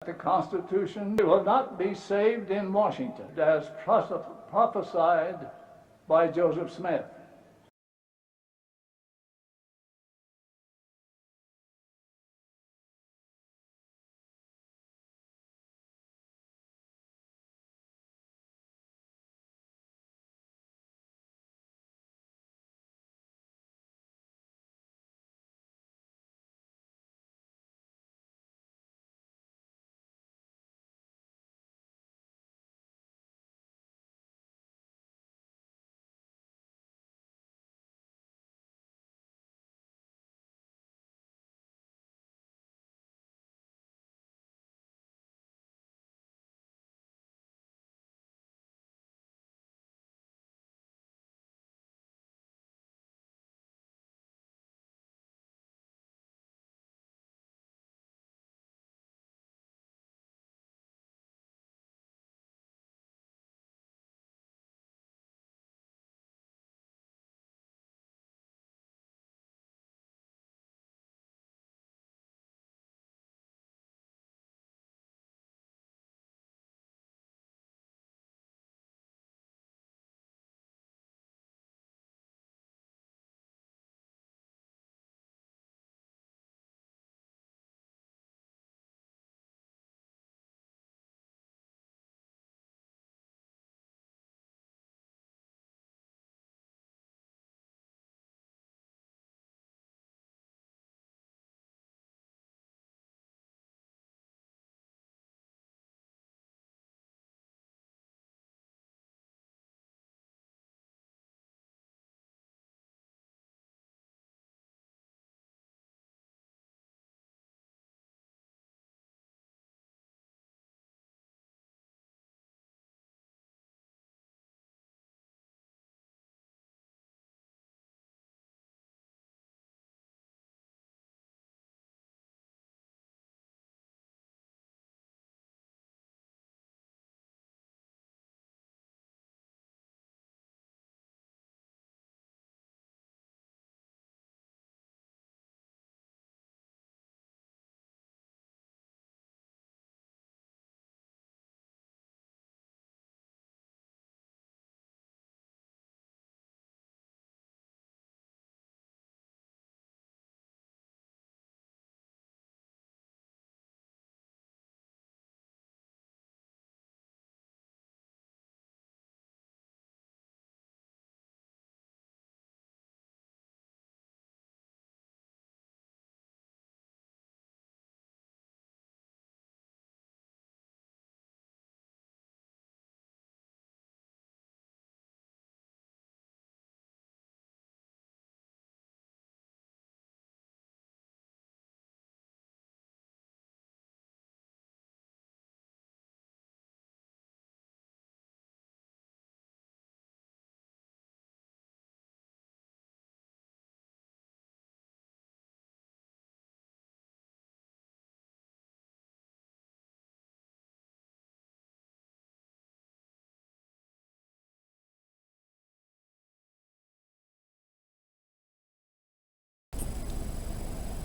The Constitution will not be saved in Washington, as prophesied by Joseph Smith.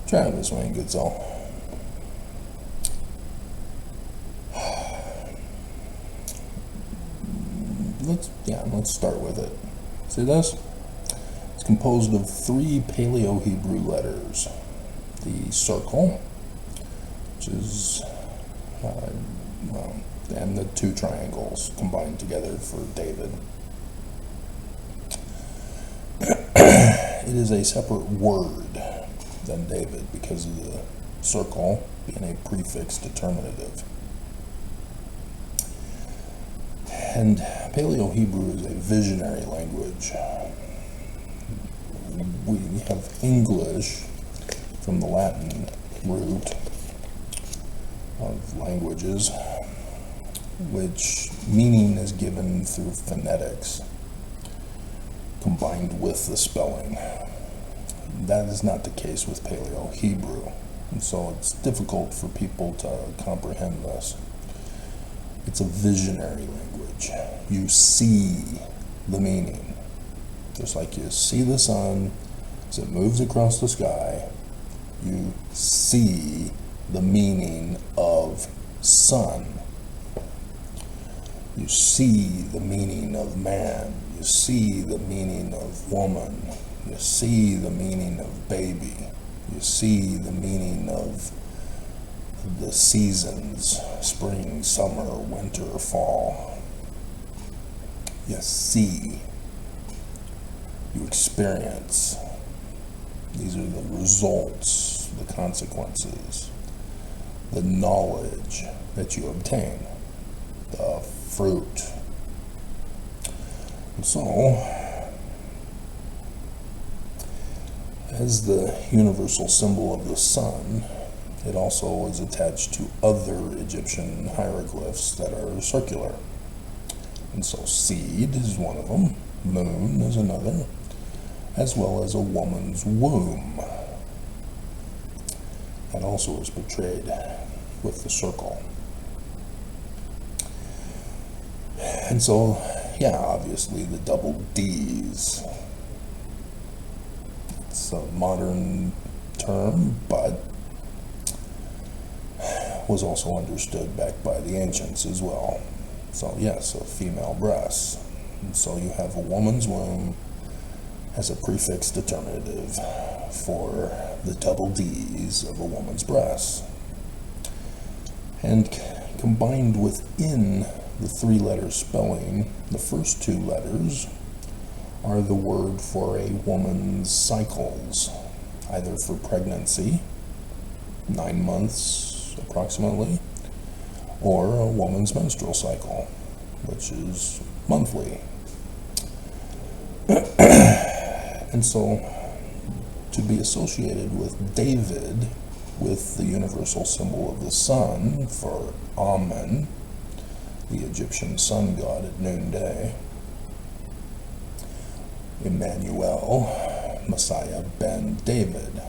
Travis Wayne Goodsall. Let's start with it. See this? It's composed of 3 Paleo-Hebrew letters. The circle, which is, and the 2 triangles combined together for David. It is a separate word than David because of the circle being a prefix determinative. And Paleo-Hebrew is a visionary language. We have English from the Latin root of languages, which meaning is given through phonetics combined with the spelling. That is not the case with Paleo-Hebrew, and so it's difficult for people to comprehend this. It's a visionary language. You see the meaning. Just like you see the sun as it moves across the sky, you see the meaning of son. You see the meaning of man. You see the meaning of woman. You see the meaning of baby. You see the meaning of the seasons, spring, summer, winter, fall. You see. You experience. These are the results, the consequences, the knowledge that you obtain, the fruit. And so, as the universal symbol of the sun, it also is attached to other Egyptian hieroglyphs that are circular. And so seed is one of them, moon is another, as well as a woman's womb. That also is portrayed with the circle. And so, yeah, obviously the double D's. It's a modern term, but was also understood back by the ancients as well. So yes, a female breast. And so you have a woman's womb as a prefix determinative for the double D's of a woman's breast. And combined within the three-letter spelling, the first two letters are the word for a woman's cycles, either for pregnancy, 9 months approximately, or a woman's menstrual cycle, which is monthly. And so, to be associated with David, with the universal symbol of the sun for Amen, the Egyptian sun god at noonday, Emmanuel, Messiah ben David,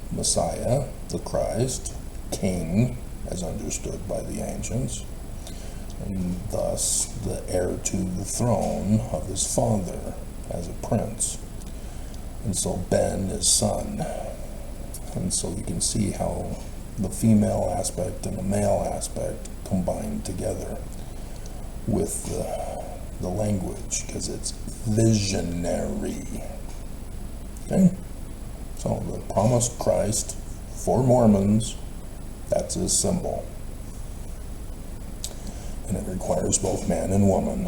Messiah, the Christ, King, as understood by the ancients, and thus the heir to the throne of his father as a prince. And so Ben is son. And so you can see how the female aspect and the male aspect combine together with the language, because it's visionary. Okay? So the promised Christ for Mormons, that's his symbol. And it requires both man and woman.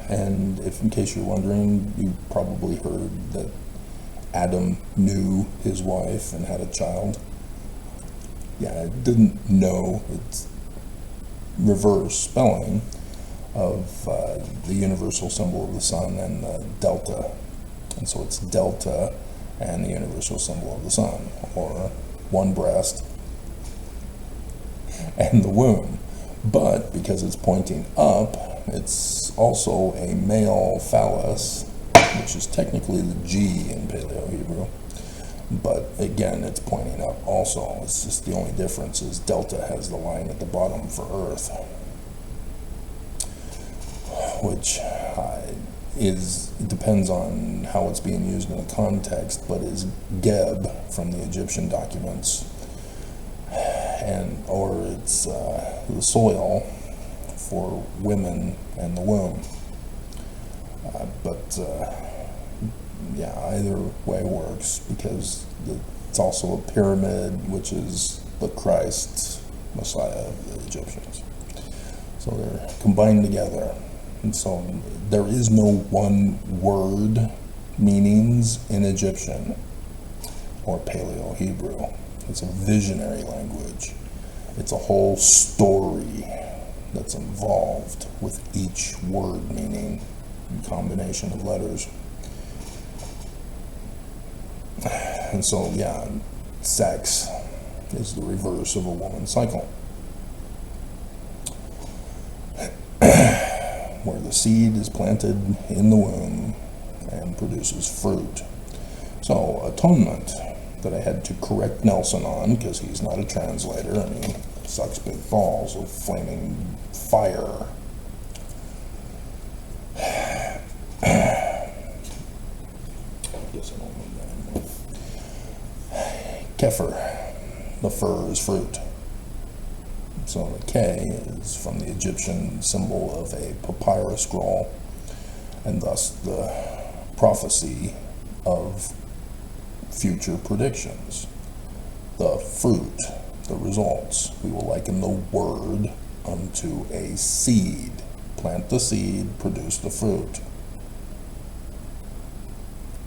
And if, in case you're wondering, you probably heard that Adam knew his wife and had a child. Yeah, I didn't know. It's reverse spelling of the universal symbol of the sun and the delta. And so it's delta and the universal symbol of the sun, or one breast and the womb. But because it's pointing up, it's also a male phallus, which is technically the G in Paleo-Hebrew. But again, it's pointing up also. It's just the only difference is delta has the line at the bottom for Earth, which it depends on how it's being used in the context, but is Geb from the Egyptian documents, or it's the soil for women and the womb. Yeah, either way works, because it's also a pyramid, which is the Christ, Messiah of the Egyptians. So they're combined together. And so there is no one word meanings in Egyptian or Paleo-Hebrew. It's a visionary language. It's a whole story that's involved with each word meaning and combination of letters. And so, yeah, sex is the reverse of a woman's cycle, where the seed is planted in the womb and produces fruit. So, atonement, that I had to correct Nelson on, because he's not a translator and he sucks big balls of flaming fire. Kefir, the fir is fruit. So the K is from the Egyptian symbol of a papyrus scroll, and thus the prophecy of future predictions. The fruit, the results. We will liken the word unto a seed. Plant the seed, produce the fruit.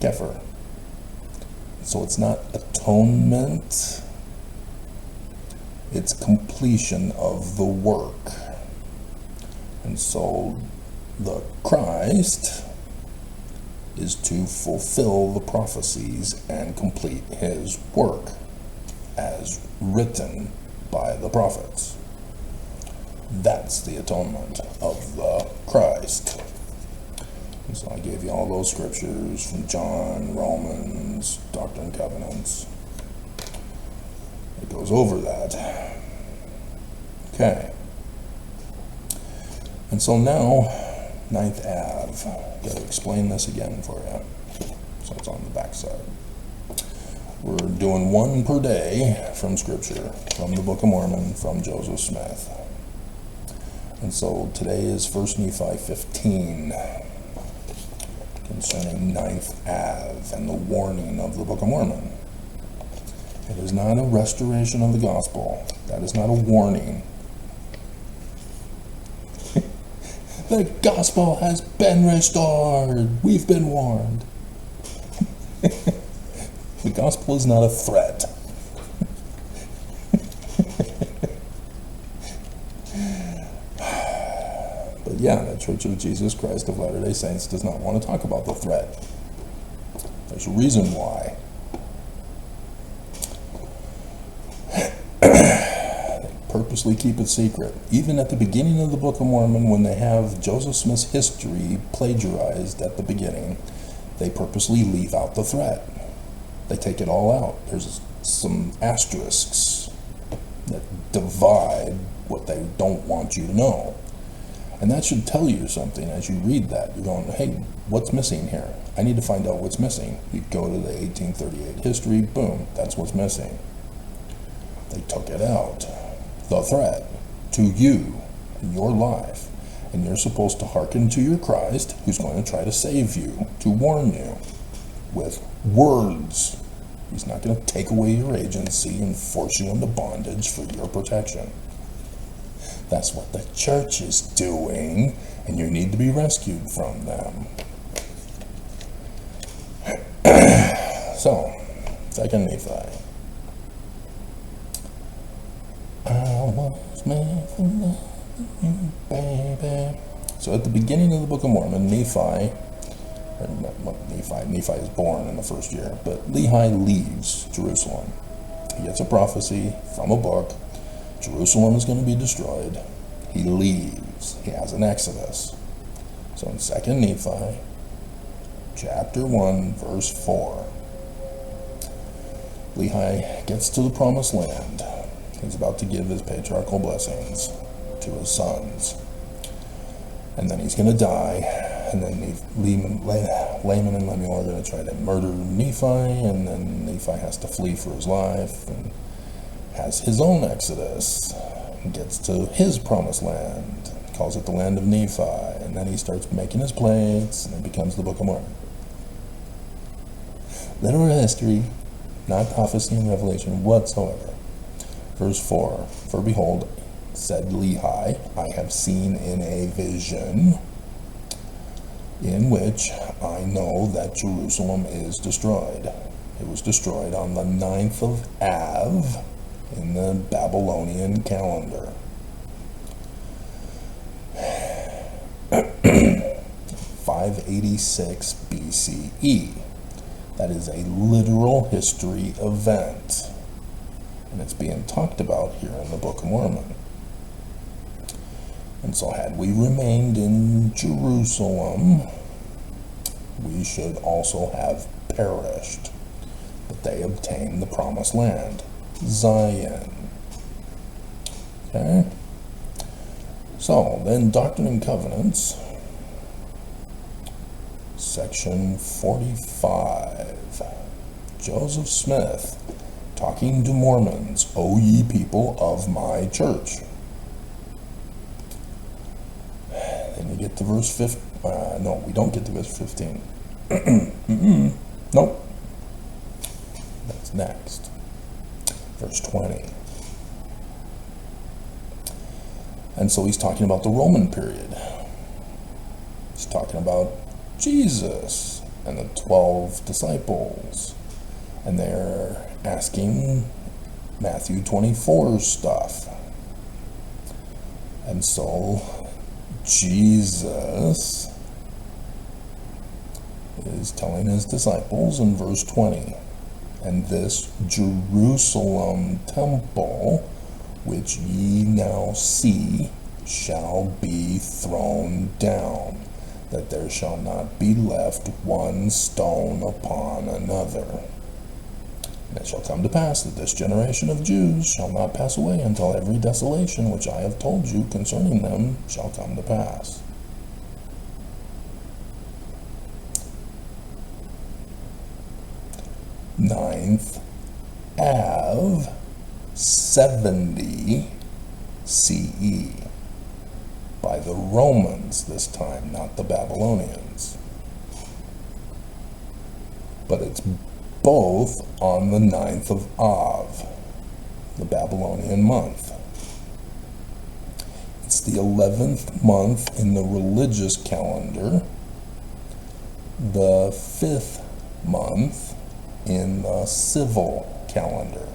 Kefir. So it's not atonement, it's completion of the work. And so the Christ is to fulfill the prophecies and complete his work as written by the prophets. That's the atonement of the Christ. And so I gave you all those scriptures from John, Romans, Doctrine and Covenants. It goes over that. Okay. And so now, 9th Ave. Got to explain this again for you. So it's on the back side. We're doing one per day from Scripture, from the Book of Mormon, from Joseph Smith. And so today is 1 Nephi 15, concerning 9th Ave and the warning of the Book of Mormon. It is not a restoration of the gospel. That is not a warning. The gospel has been restored. We've been warned. The gospel is not a threat. But yeah, the Church of Jesus Christ of Latter-day Saints does not want to talk about the threat. There's a reason why. They purposely keep it secret. Even at the beginning of the Book of Mormon, when they have Joseph Smith's history plagiarized at the beginning, they purposely leave out the threat. They take it all out. There's some asterisks that divide what they don't want you to know. And that should tell you something as you read that. You're going, hey, what's missing here? I need to find out what's missing. You go to the 1838 history, boom, that's what's missing. They took it out. The threat to you and your life. And you're supposed to hearken to your Christ, who's going to try to save you, to warn you with words. He's not going to take away your agency and force you into bondage for your protection. That's what the church is doing, and you need to be rescued from them. So, 2nd Nephi. I was made for loving you, baby. So at the beginning of the Book of Mormon, Nephi is born in the first year, but Lehi leaves Jerusalem. He gets a prophecy from a book. Jerusalem is going to be destroyed. He leaves. He has an exodus. So in 2nd Nephi, chapter 1, verse 4, Lehi gets to the promised land. He's about to give his patriarchal blessings to his sons. And then he's going to die. And then Laman and Lemuel are going to try to murder Nephi. And then Nephi has to flee for his life and has his own exodus. And gets to his promised land. Calls it the land of Nephi. And then he starts making his plates. And it becomes the Book of Mormon. Literal history, not prophecy and revelation whatsoever. Verse 4, for behold, said Lehi, I have seen in a vision, in which I know that Jerusalem is destroyed. It was destroyed on the 9th of Av in the Babylonian calendar. 586 BCE. That is a literal history event. And it's being talked about here in the Book of Mormon. And so had we remained in Jerusalem, we should also have perished. But they obtained the promised land, Zion. Okay? So, then Doctrine and Covenants, section 45. Joseph Smith talking to Mormons, O ye people of my church. Then you get to verse 15. No, we don't get to verse 15. Nope. That's next. Verse 20. And so he's talking about the Roman period. He's talking about Jesus and the 12 disciples. And they're asking Matthew 24 stuff. And so Jesus is telling his disciples in verse 20, and this Jerusalem temple, which ye now see, shall be thrown down, that there shall not be left one stone upon another. And it shall come to pass that this generation of Jews shall not pass away until every desolation which I have told you concerning them shall come to pass. Ninth Av 70 CE, by the Romans this time, not the Babylonians. But it's both on the 9th of Av, the Babylonian month. It's the 11th month in the religious calendar, the 5th month in the civil calendar.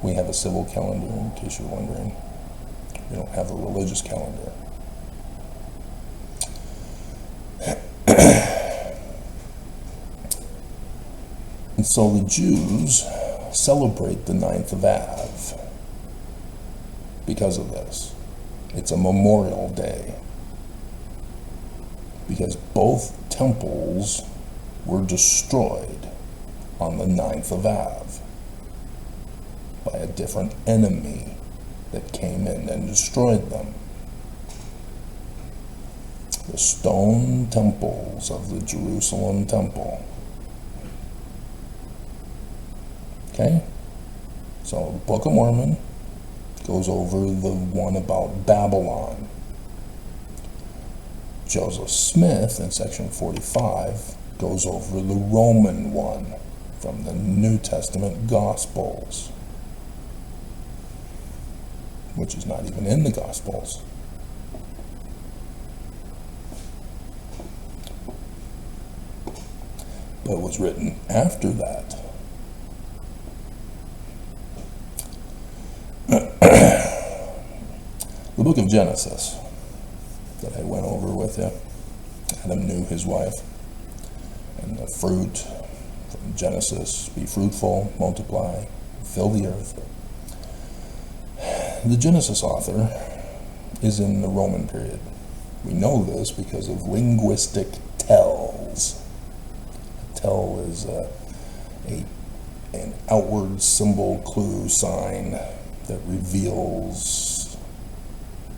We have a civil calendar, in case you're wondering. We don't have a religious calendar. And so the Jews celebrate the 9th of Av because of this. It's a memorial day, because both temples were destroyed on the 9th of Av by a different enemy that came in and destroyed them. The stone temples of the Jerusalem temple. Okay? So the Book of Mormon goes over the one about Babylon. Joseph Smith in section 45 goes over the Roman one from the New Testament Gospels, which is not even in the Gospels. But was written after that. The book of Genesis that I went over with you. Adam knew his wife. And the fruit from Genesis, be fruitful, multiply, fill the earth. The Genesis author is in the Roman period. We know this because of linguistic tells. A tell is an outward symbol, clue, sign that reveals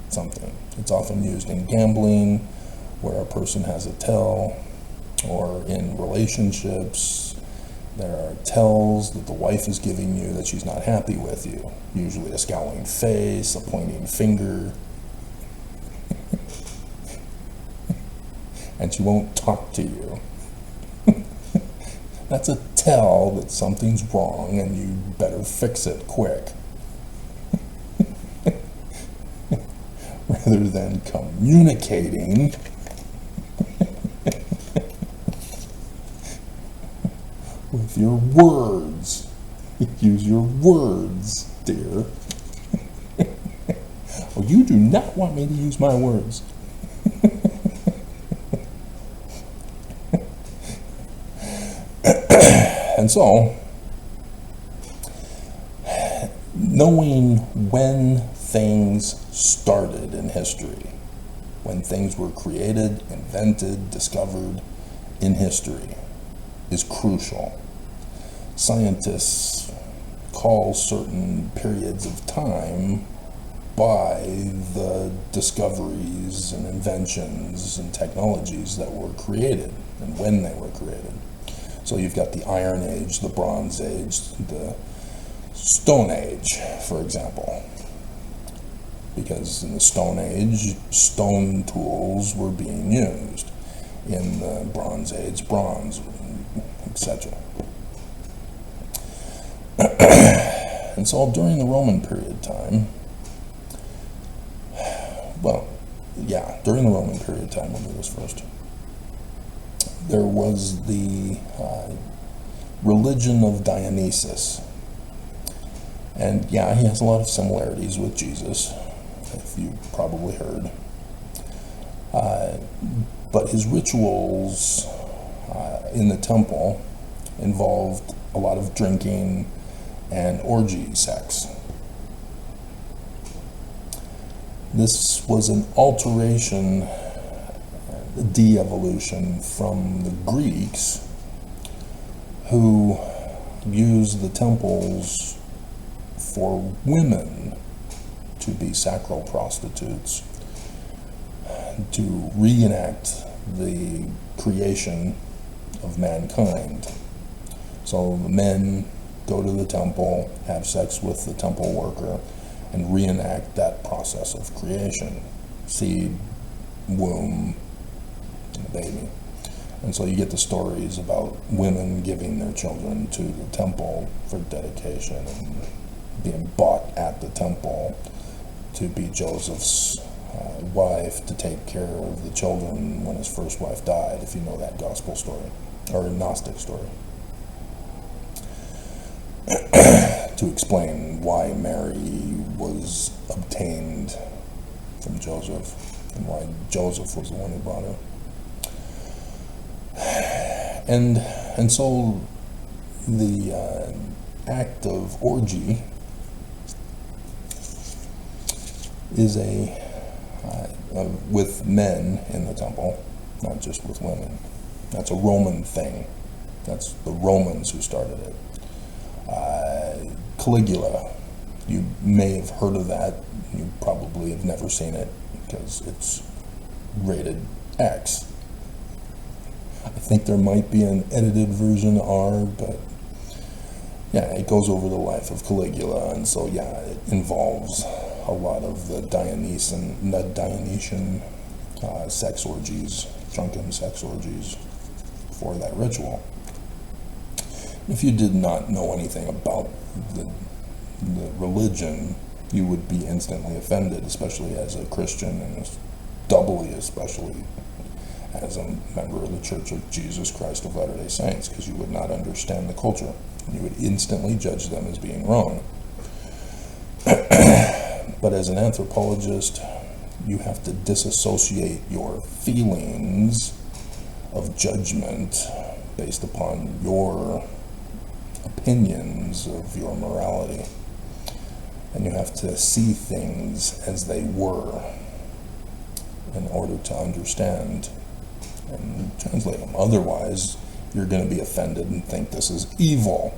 something. It's often used in gambling, where a person has a tell, or in relationships. There are tells that the wife is giving you that she's not happy with you. Usually a scowling face, a pointing finger. And she won't talk to you. That's a tell that something's wrong and you better fix it quick. Rather than communicating with your words. Use your words, dear. Oh, you do not want me to use my words. And so, knowing when things started in history, when things were created, invented, discovered in history, is crucial. Scientists call certain periods of time by the discoveries and inventions and technologies that were created and when they were created. So you've got the Iron Age, the Bronze Age, the Stone Age, for example. Because in the Stone Age, stone tools were being used. In the Bronze Age, bronze, etc. And so during the Roman period time, during the Roman period time, we'll do this first, there was the religion of Dionysus. And he has a lot of similarities with Jesus, if you've probably heard. But his rituals in the temple involved a lot of drinking and orgy sex. This was an alteration, a de-evolution from the Greeks, who used the temples for women to be sacral prostitutes, to reenact the creation of mankind. So the men go to the temple, have sex with the temple worker, and reenact that process of creation. Seed, womb, and a baby. And so you get the stories about women giving their children to the temple for dedication and being bought at the temple to be Joseph's wife, to take care of the children when his first wife died, if you know that gospel story, or Gnostic story. To explain why Mary was obtained from Joseph and why Joseph was the one who brought her. And so the act of orgy is with men in the temple, not just with women. That's a Roman thing. That's the Romans who started it. Caligula, you may have heard of that. You probably have never seen it because it's rated X. I think there might be an edited version R, but it goes over the life of Caligula, and so it involves a lot of the Dionysian sex orgies, drunken sex orgies for that ritual. If you did not know anything about the religion, you would be instantly offended, especially as a Christian, and doubly especially as a member of the Church of Jesus Christ of Latter-day Saints, because you would not understand the culture. You would instantly judge them as being wrong. But as an anthropologist, you have to disassociate your feelings of judgment based upon your opinions of your morality. And you have to see things as they were in order to understand and translate them. Otherwise, you're going to be offended and think this is evil.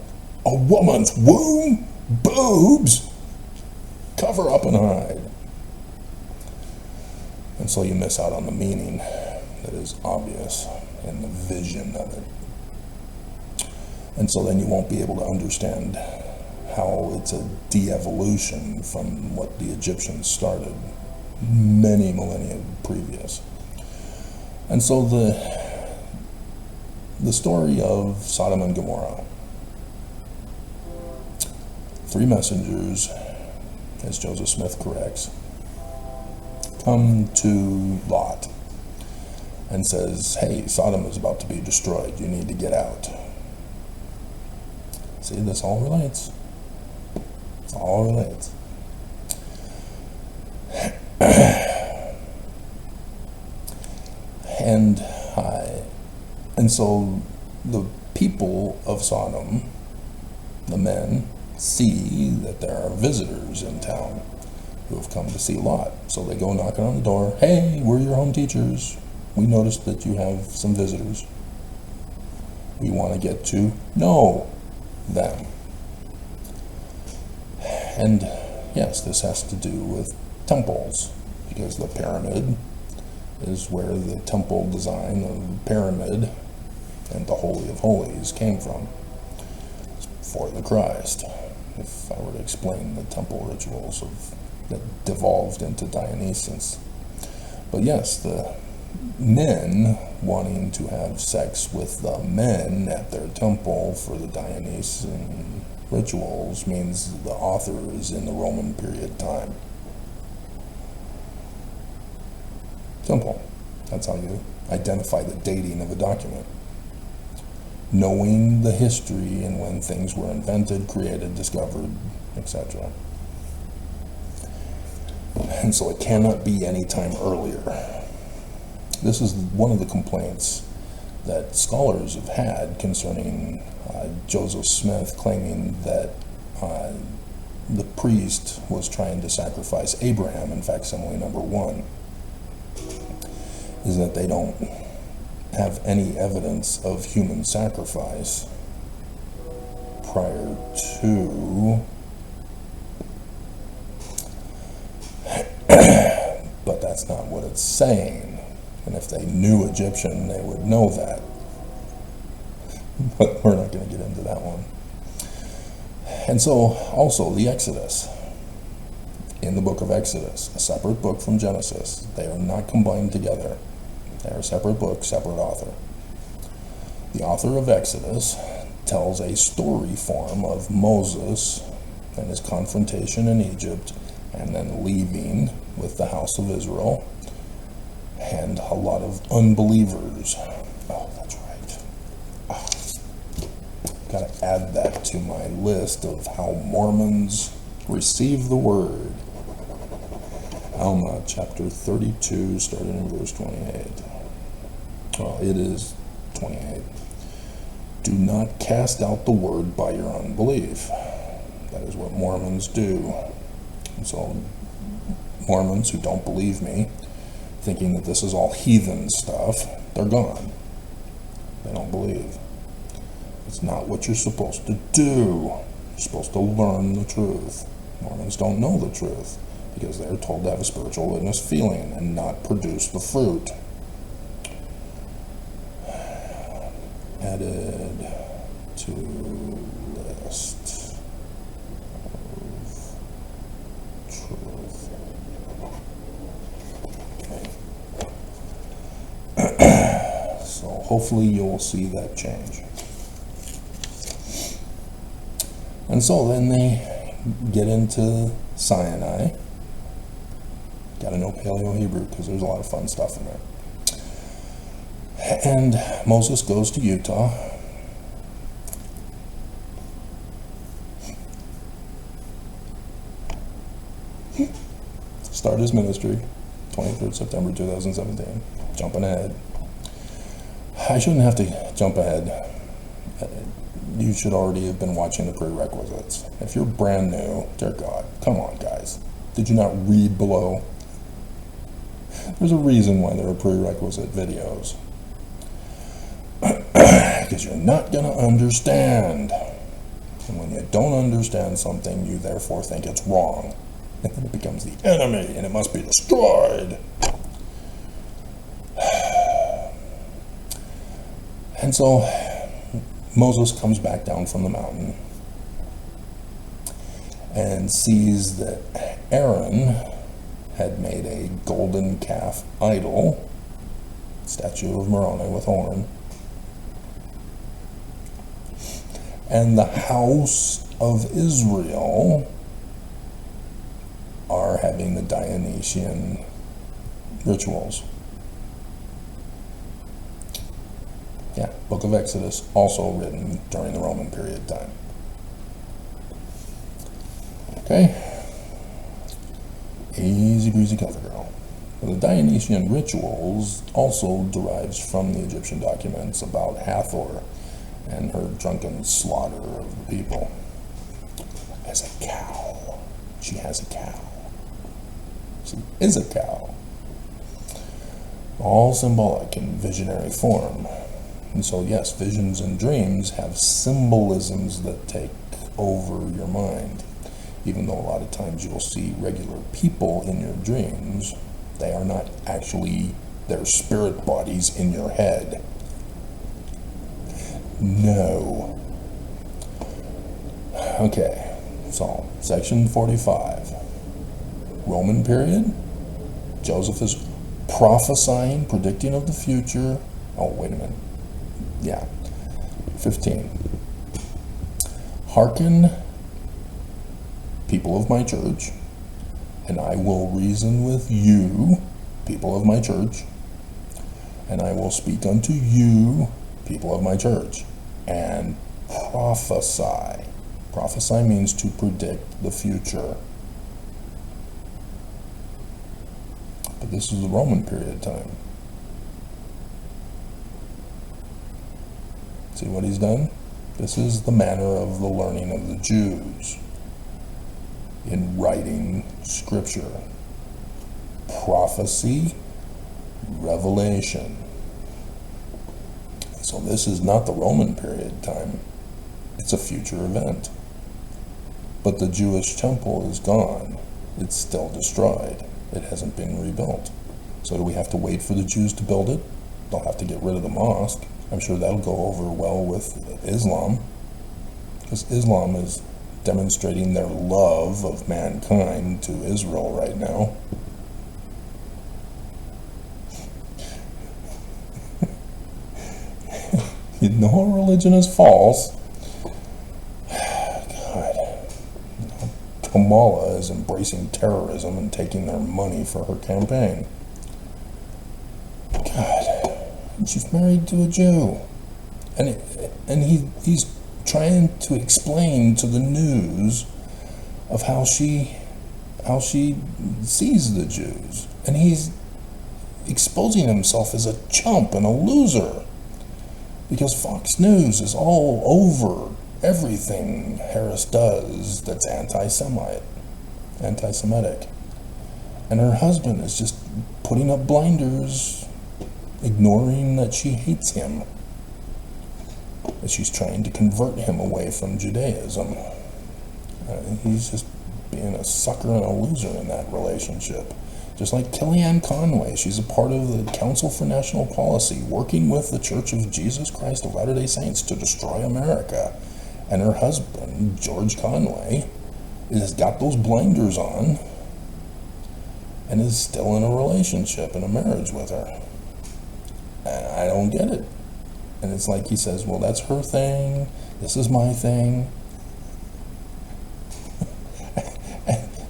A woman's womb, boobs, cover up and hide. And so you miss out on the meaning that is obvious and the vision of it. And so then you won't be able to understand how it's a de-evolution from what the Egyptians started many millennia previous. And so the story of Sodom and Gomorrah. 3 messengers, as Joseph Smith corrects, come to Lot and says, hey, Sodom is about to be destroyed. You need to get out. See, this all relates. It all relates. And so the people of Sodom, the men, see that there are visitors in town who have come to see Lot. So they go knocking on the door. Hey, we're your home teachers. We noticed that you have some visitors. We want to get to know them. And yes, this has to do with temples, because the pyramid is where the temple design of the pyramid and the Holy of Holies came from, for the Christ. if I were to explain the temple rituals that devolved into Dionysus. But yes, the men wanting to have sex with the men at their temple for the Dionysian rituals means the author is in the Roman period time. Simple. That's how you identify the dating of a document. Knowing the history and when things were invented, created, discovered, etc. And so it cannot be any time earlier. This is one of the complaints that scholars have had concerning Joseph Smith claiming that the priest was trying to sacrifice Abraham in facsimile number 1, is that they don't have any evidence of human sacrifice prior to, but that's not what it's saying. And if they knew Egyptian, they would know that. But we're not going to get into that one. And so, also, the Exodus. In the book of Exodus, a separate book from Genesis. They are not combined together. They are a separate book, separate author. The author of Exodus tells a story form of Moses and his confrontation in Egypt, and then leaving with the house of Israel, and a lot of unbelievers. Oh, that's right. Got to add that to my list of how Mormons receive the word. Alma, chapter 32, starting in verse 28. Well, it is 28. Do not cast out the word by your unbelief. That is what Mormons do. And so, Mormons who don't believe me, thinking that this is all heathen stuff, they're gone. They don't believe. It's not what you're supposed to do. You're supposed to learn the truth. Mormons don't know the truth because they're told to have a spiritual witness feeling and not produce the fruit. Added to list of truth. Okay. So hopefully you'll see that change. And so then they get into Sinai. Got to know Paleo-Hebrew because there's a lot of fun stuff in there. And Moses goes to Utah. Start his ministry, 23rd September 2017. Jumping ahead. I shouldn't have to jump ahead. You should already have been watching the prerequisites. If you're brand new, dear God, come on, guys. Did you not read below? There's a reason why there are prerequisite videos. Because you're not going to understand. And when you don't understand something, you therefore think it's wrong. And then it becomes the enemy, and it must be destroyed. And so Moses comes back down from the mountain and sees that Aaron had made a golden calf idol, statue of Moroni with horn, and the house of Israel are having the Dionysian rituals. Yeah, Book of Exodus, also written during the Roman period time. Okay? Easy breezy cover girl. The Dionysian rituals also derives from the Egyptian documents about Hathor and her drunken slaughter of the people. As a cow. She has a cow. She is a cow. All symbolic in visionary form. And so, yes, visions and dreams have symbolisms that take over your mind. Even though a lot of times you will see regular people in your dreams, they are not actually their spirit bodies in your head. No. Okay, So, section 45. Roman period. Joseph is prophesying, predicting of the future. Oh, wait a minute. Yeah. 15. Hearken, people of my church, and I will reason with you, people of my church, and I will speak unto you, people of my church, and prophesy. Prophesy means to predict the future. But this is the Roman period of time. See what he's done? This is the manner of the learning of the Jews in writing scripture. Prophecy, revelation. So this is not the Roman period of time. It's a future event. But the Jewish temple is gone. It's still destroyed. It hasn't been rebuilt. So do we have to wait for the Jews to build it? They'll have to get rid of the mosque. I'm sure that'll go over well with Islam, because Islam is demonstrating their love of mankind to Israel right now. You know a religion is false. God. Kamala is embracing terrorism and taking their money for her campaign. God. And she's married to a Jew. And he's trying to explain to the news of how she sees the Jews. And he's exposing himself as a chump and a loser. Because Fox News is all over everything Harris does that's anti-Semitic. And her husband is just putting up blinders, ignoring that she hates him. That she's trying to convert him away from Judaism. He's just being a sucker and a loser in that relationship. Just like Kellyanne Conway, she's a part of the Council for National Policy, working with the Church of Jesus Christ of Latter-day Saints to destroy America. And her husband, George Conway, has got those blinders on and is still in a relationship, in a marriage with her. And I don't get it. And it's like he says, well, that's her thing, this is my thing.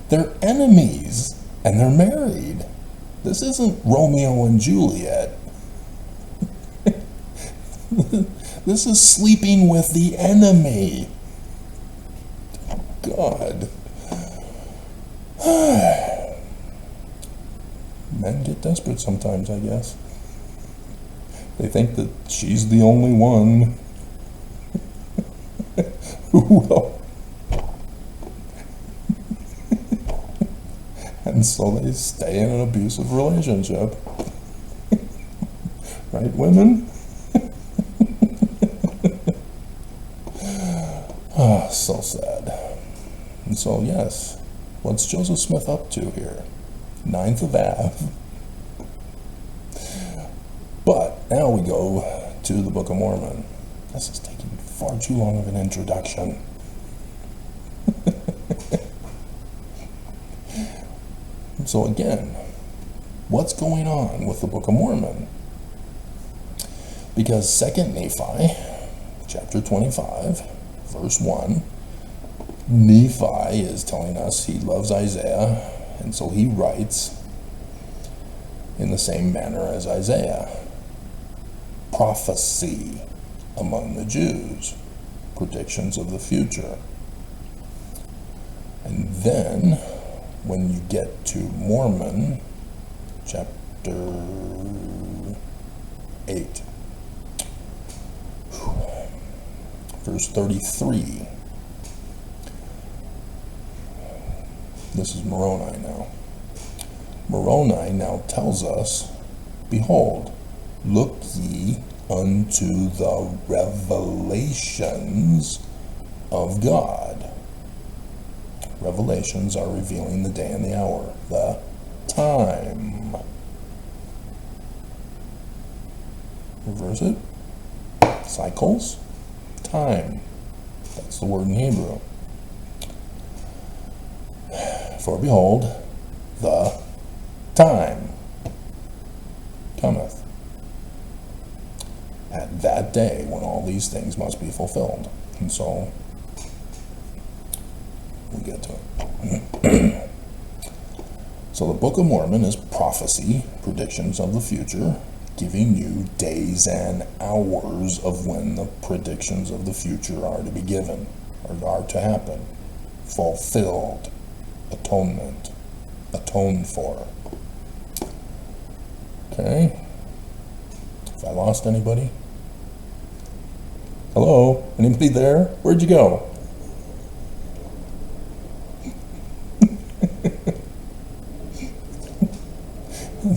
They're enemies. And they're married. This isn't Romeo and Juliet. This is sleeping with the enemy. God. Men get desperate sometimes, I guess. They think that she's the only one who will. And so they stay in an abusive relationship. Right, women? So sad. And so, yes, what's Joseph Smith up to here? 9th of Av. But now we go to the Book of Mormon. This is taking far too long of an introduction. So again, what's going on with the Book of Mormon? Because 2 Nephi, chapter 25, verse 1, Nephi is telling us he loves Isaiah, and so he writes in the same manner as Isaiah. Prophecy among the Jews, predictions of the future. And then, when you get to Mormon, chapter 8, verse 33. This is Moroni now. Moroni now tells us, behold, look ye unto the revelations of God. Revelations are revealing the day and the hour, the time. Reverse it. Cycles, time. That's the word in Hebrew. For behold, the time cometh at that day when all these things must be fulfilled. And so, we'll get to it. So the Book of Mormon is prophecy, predictions of the future, giving you days and hours of when the predictions of the future are to be given, or are to happen. Fulfilled, atonement, atoned for. Okay? Have I lost anybody? Hello? Anybody there? Where'd you go?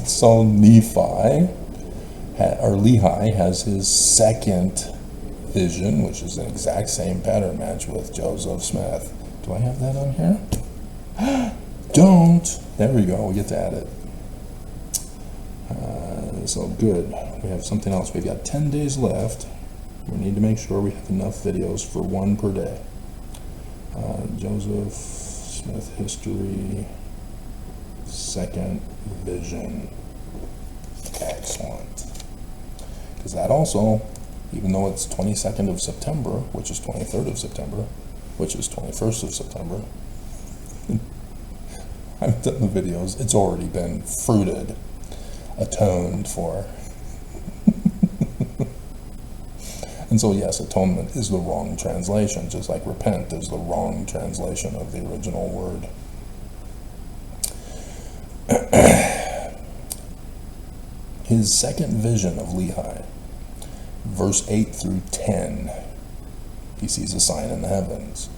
So Lehi has his second vision, which is an exact same pattern match with Joseph Smith. Do I have that on here? Don't! There we go, we get to add it. So good. We have something else. We've got 10 days left. We need to make sure we have enough videos for one per day. Joseph Smith history, second vision. Excellent. Because that also, even though it's 22nd of September, which is 23rd of September, which is 21st of September, I've done the videos, it's already been fruited, atoned for. And so yes, atonement is the wrong translation, just like repent is the wrong translation of the original word. His second vision of Lehi, verse 8 through 10, he sees a sign in the heavens.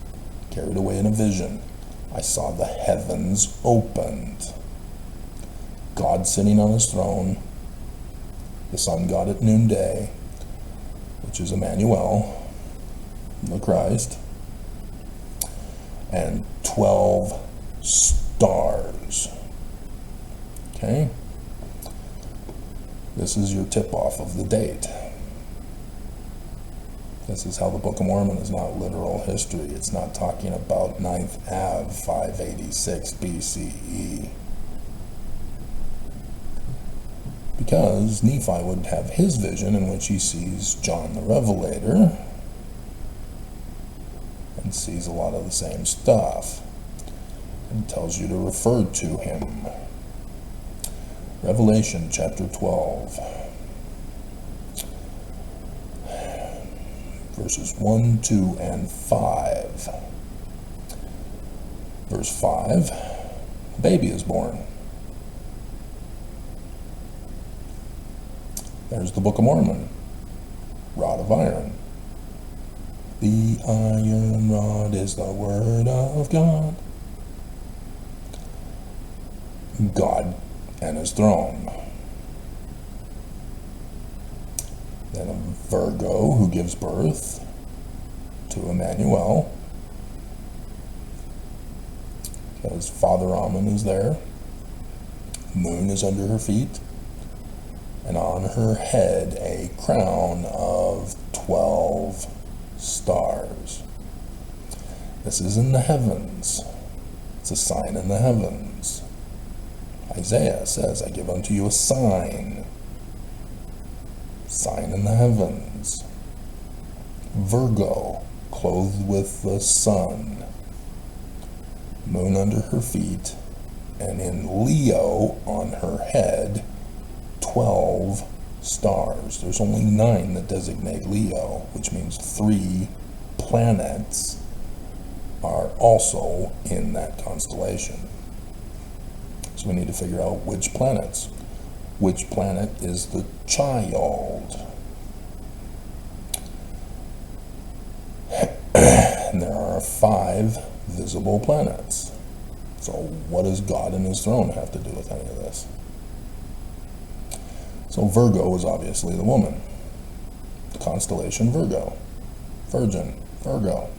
Carried away in a vision, I saw the heavens opened. God sitting on his throne, the sun god at noonday, which is Emmanuel, the Christ, and 12 stars. Okay? This is your tip-off of the date. This is how the Book of Mormon is not literal history. It's not talking about 9th Ave, 586 BCE. Because Nephi would have his vision in which he sees John the Revelator and sees a lot of the same stuff and tells you to refer to him. Revelation chapter 12, verses 1, 2, and 5. Verse 5, a baby is born. There's the Book of Mormon, rod of iron. The iron rod is the word of God. God and his throne. Then a Virgo who gives birth to Emmanuel, because Father Amun is there. Moon is under her feet, and on her head a crown of 12 stars. This is in the heavens. It's a sign in the heavens. Isaiah says, I give unto you a sign. Sign in the heavens. Virgo, clothed with the sun. Moon under her feet. And in Leo, on her head, 12 stars. There's only 9 that designate Leo, which means 3 planets are also in that constellation. So we need to figure out which planets. Which planet is the child? And there are 5 visible planets. So what does God and his throne have to do with any of this? So Virgo is obviously the woman. The constellation Virgo. Virgin, Virgo.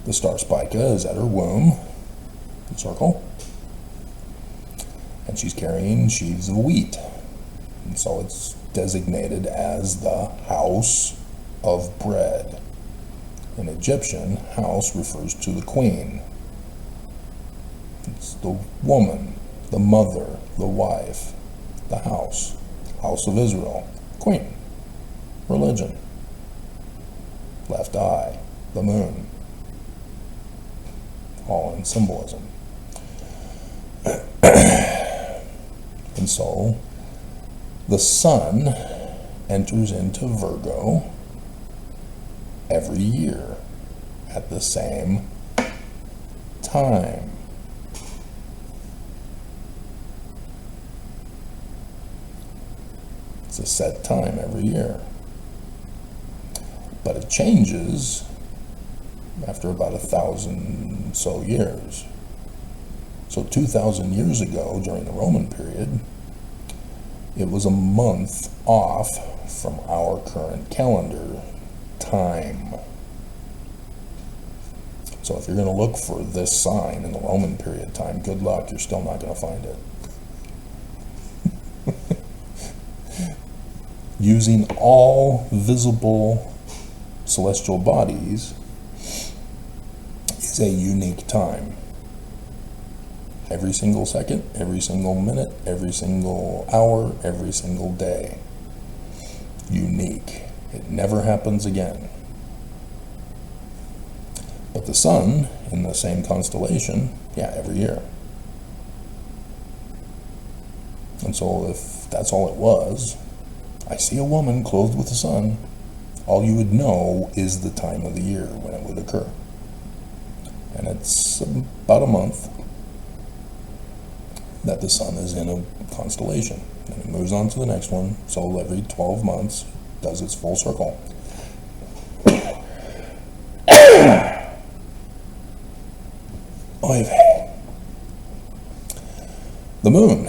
The star Spica is at her womb, the circle. And she's carrying sheaves of wheat. And so it's designated as the house of bread. In Egyptian, house refers to the queen. It's the woman, the mother, the wife, the house, house of Israel, queen, religion, left eye, the moon, all in symbolism. And so the sun enters into Virgo every year at the same time. It's a set time every year. But it changes after about 1,000 so years. So 2,000 years ago, during the Roman period, it was a month off from our current calendar time. So if you're going to look for this sign in the Roman period time, good luck, you're still not going to find it. Using all visible celestial bodies is a unique time. Every single second, every single minute, every single hour, every single day. Unique. It never happens again. But the sun, in the same constellation, yeah, every year. And so if that's all it was, I see a woman clothed with the sun, all you would know is the time of the year when it would occur. And it's about a month that the sun is in a constellation. And it moves on to the next one, so every 12 months does its full circle. The moon,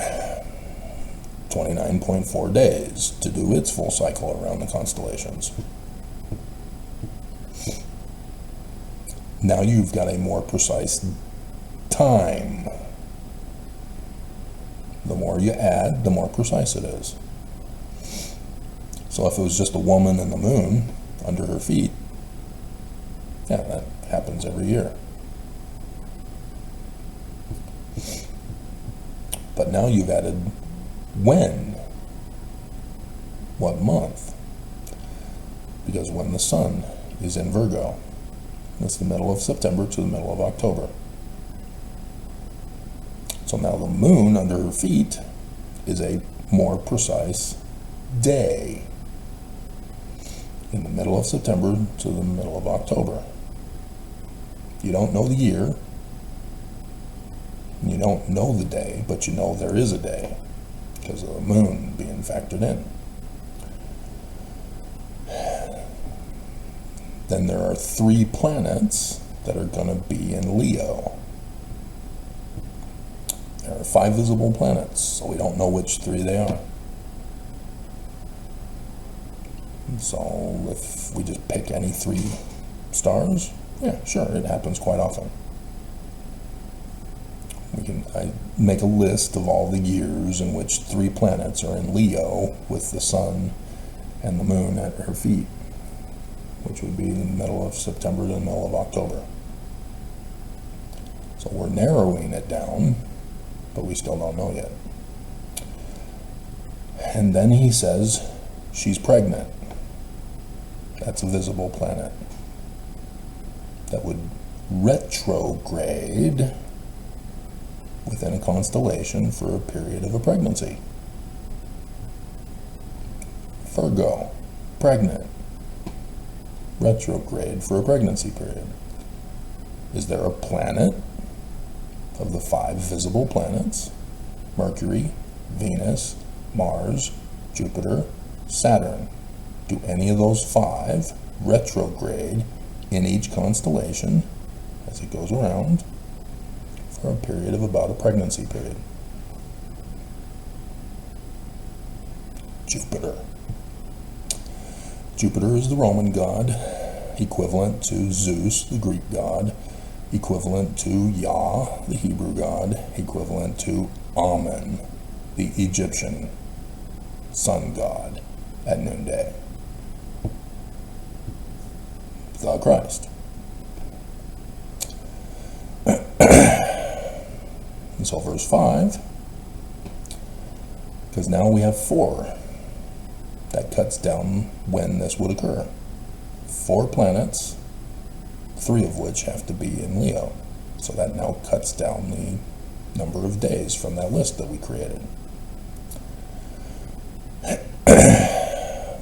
29.4 days to do its full cycle around the constellations. Now you've got a more precise time. The more you add, the more precise it is. So if it was just a woman and the moon under her feet, yeah, that happens every year. But now you've added when, what month? Because when the sun is in Virgo, it's the middle of September to the middle of October. So now the moon under her feet is a more precise day in the middle of September to the middle of October. You don't know the year, you don't know the day, but you know there is a day because of the moon being factored in. Then there are 3 planets that are going to be in Leo. There are 5 visible planets, so we don't know which 3 they are. So if we just pick any 3 stars, yeah, sure, it happens quite often. I make a list of all the years in which 3 planets are in Leo with the sun and the moon at her feet, which would be in the middle of September to the middle of October. So we're narrowing it down, but we still don't know yet. And then he says she's pregnant. That's a visible planet that would retrograde within a constellation for a period of a pregnancy. Virgo, pregnant, retrograde for a pregnancy period. Is there a planet of the 5 visible planets, Mercury, Venus, Mars, Jupiter, Saturn? Do any of those 5 retrograde in each constellation as it goes around for a period of about a pregnancy period? Jupiter. Jupiter is the Roman god, equivalent to Zeus, the Greek god, equivalent to Yah, the Hebrew god, equivalent to Amun, the Egyptian sun god at noonday. The Christ. So verse 5, because now we have 4. That cuts down when this would occur. 4 planets, 3 of which have to be in Leo. So that now cuts down the number of days from that list that we created.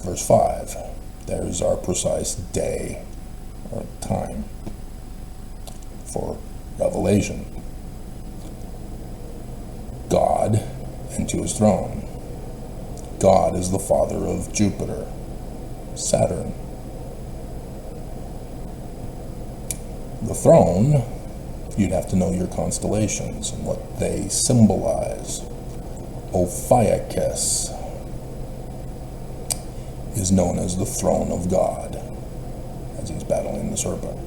Verse 5, there's our precise day or time for revelation. God and to his throne. God is the father of Jupiter, Saturn. The throne, you'd have to know your constellations and what they symbolize. Ophiuchus is known as the throne of God as he's battling the serpent.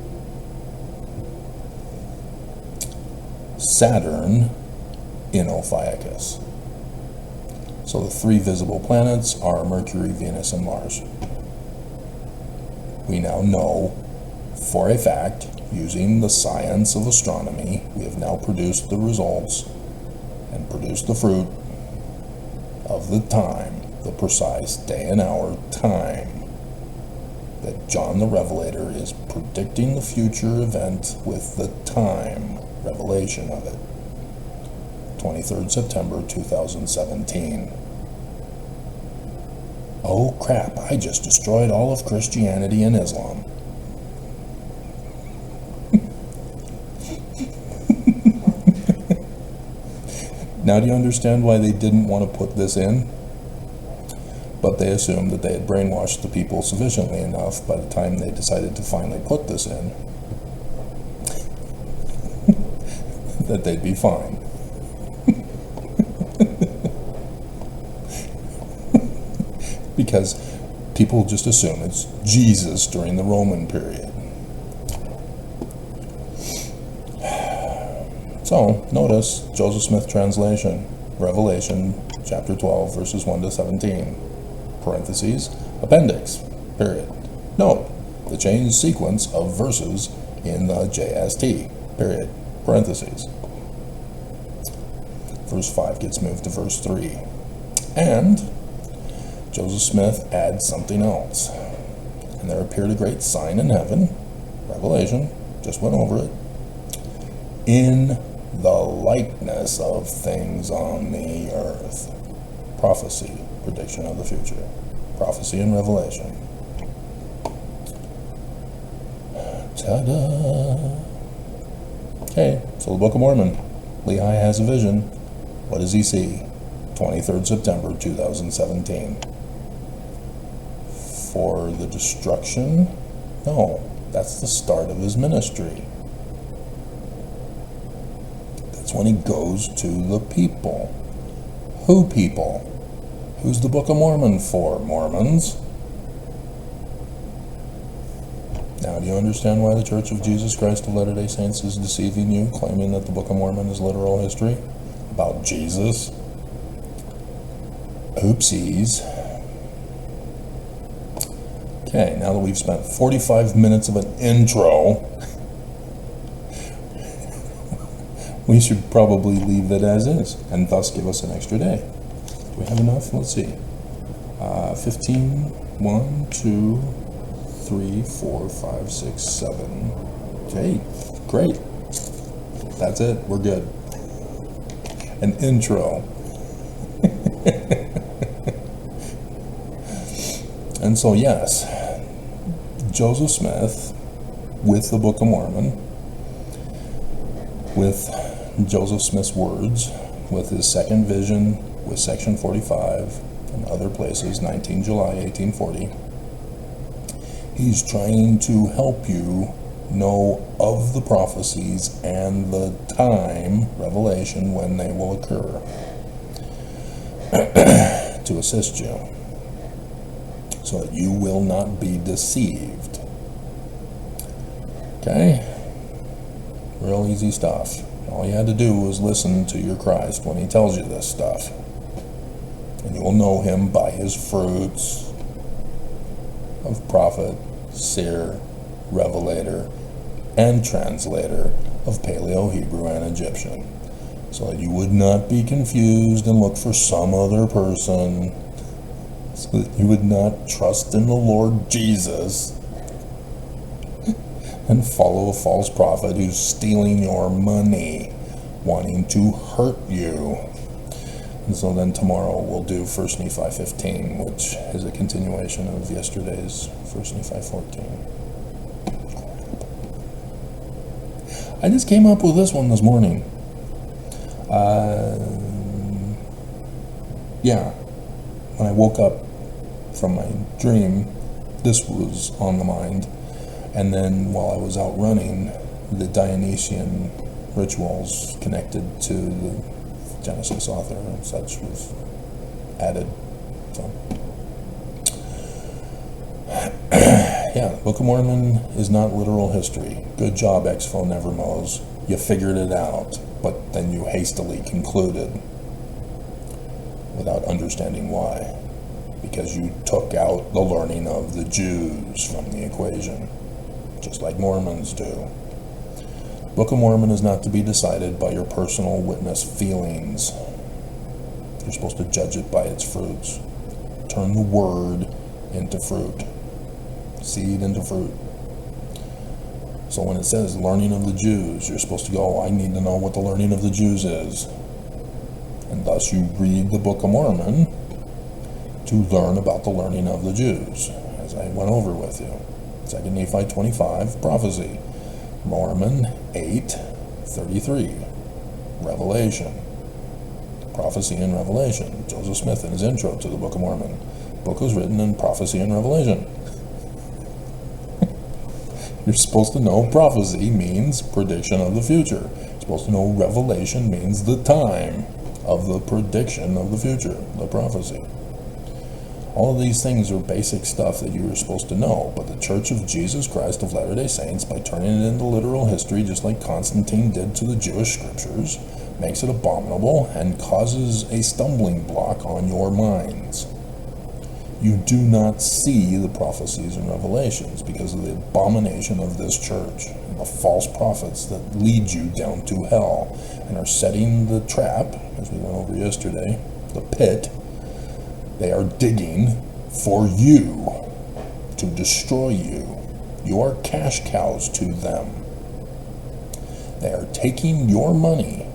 Saturn in Ophiuchus. So the 3 visible planets are Mercury, Venus, and Mars. We now know for a fact, using the science of astronomy, we have now produced the results and produced the fruit of the time, the precise day and hour time that John the Revelator is predicting the future event with the time revelation of it. 23rd September 2017. Oh crap, I just destroyed all of Christianity and Islam. Now do you understand why they didn't want to put this in? But they assumed that they had brainwashed the people sufficiently enough by the time they decided to finally put this in that they'd be fine. Because people just assume it's Jesus during the Roman period. So, notice Joseph Smith translation, Revelation chapter 12, verses 1 to 17, parentheses, appendix, period. Note the changed sequence of verses in the JST, period, parentheses. Verse 5 gets moved to verse 3. And Joseph Smith adds something else. And there appeared a great sign in heaven, Revelation, just went over it, in the likeness of things on the earth. Prophecy, prediction of the future. Prophecy and revelation. Ta-da! Okay, so the Book of Mormon. Lehi has a vision. What does he see? 23rd September 2017. For the destruction? No, that's the start of his ministry. That's when he goes to the people. Who people? Who's the Book of Mormon for? Mormons? Now, do you understand why the Church of Jesus Christ of Latter-day Saints is deceiving you, claiming that the Book of Mormon is literal history about Jesus? Oopsies. Okay, now that we've spent 45 minutes of an intro, we should probably leave it as is, and thus give us an extra day. Do we have enough? Let's see. 15, 1, 2, 3, 4, 5, 6, 7. Okay, great. That's it. We're good. An intro. And so, yes, Joseph Smith, with the Book of Mormon, with Joseph Smith's words, with his second vision, with Section 45, and other places, 19 July 1840, he's trying to help you know of the prophecies and the time, revelation, when they will occur, to assist you, so that you will not be deceived. Okay? Real easy stuff. All you had to do was listen to your Christ when he tells you this stuff. And you will know him by his fruits of prophet, seer, revelator, and translator of Paleo, Hebrew, and Egyptian. so that you would not be confused and look for some other person, so that you would not trust in the Lord Jesus and follow a false prophet who's stealing your money, wanting to hurt you. And so then tomorrow we'll do 1 Nephi 15, which is a continuation of yesterday's 1 Nephi 14. I just came up with this one this morning. When I woke up from my dream, this was on the mind. And then while I was out running, the Dionysian rituals connected to the Genesis author and such was added. So, the Book of Mormon is not literal history. Good job, Exfo Nevermose. You figured it out, but then you hastily concluded without understanding why. Because you took out the learning of the Jews from the equation, just like Mormons do. Book of Mormon is not to be decided by your personal witness feelings. You're supposed to judge it by its fruits. Turn the word into fruit. Seed into fruit. So when it says learning of the Jews, you're supposed to go, I need to know what the learning of the Jews is. And thus you read the Book of Mormon to learn about the learning of the Jews, as I went over with you. 2 Nephi 25, prophecy. Mormon 8:33, Revelation. Prophecy and Revelation. Joseph Smith in his intro to the Book of Mormon. The book was written in prophecy and revelation. You're supposed to know prophecy means prediction of the future. You're supposed to know revelation means the time of the prediction of the future, the prophecy. All of these things are basic stuff that you were supposed to know, but the Church of Jesus Christ of Latter-day Saints, by turning it into literal history, just like Constantine did to the Jewish scriptures, makes it abominable and causes a stumbling block on your minds. You do not see the prophecies and revelations because of the abomination of this church and the false prophets that lead you down to hell and are setting the trap, as we went over yesterday, the pit. They are digging for you to destroy you. You are cash cows to them. They are taking your money,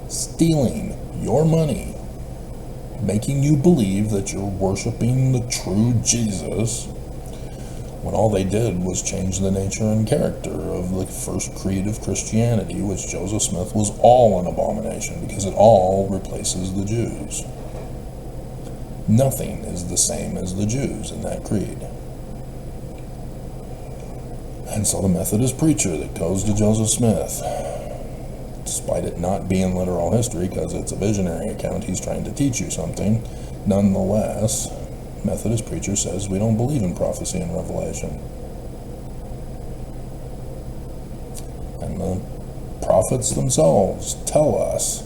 stealing your money, making you believe that you're worshiping the true Jesus, when all they did was change the nature and character of the first creed of Christianity, which Joseph Smith was all an abomination because it all replaces the Jews. Nothing is the same as the Jews in that creed. And so the Methodist preacher that goes to Joseph Smith, despite it not being literal history because it's a visionary account, he's trying to teach you something, nonetheless, Methodist preacher says we don't believe in prophecy and revelation. And the prophets themselves tell us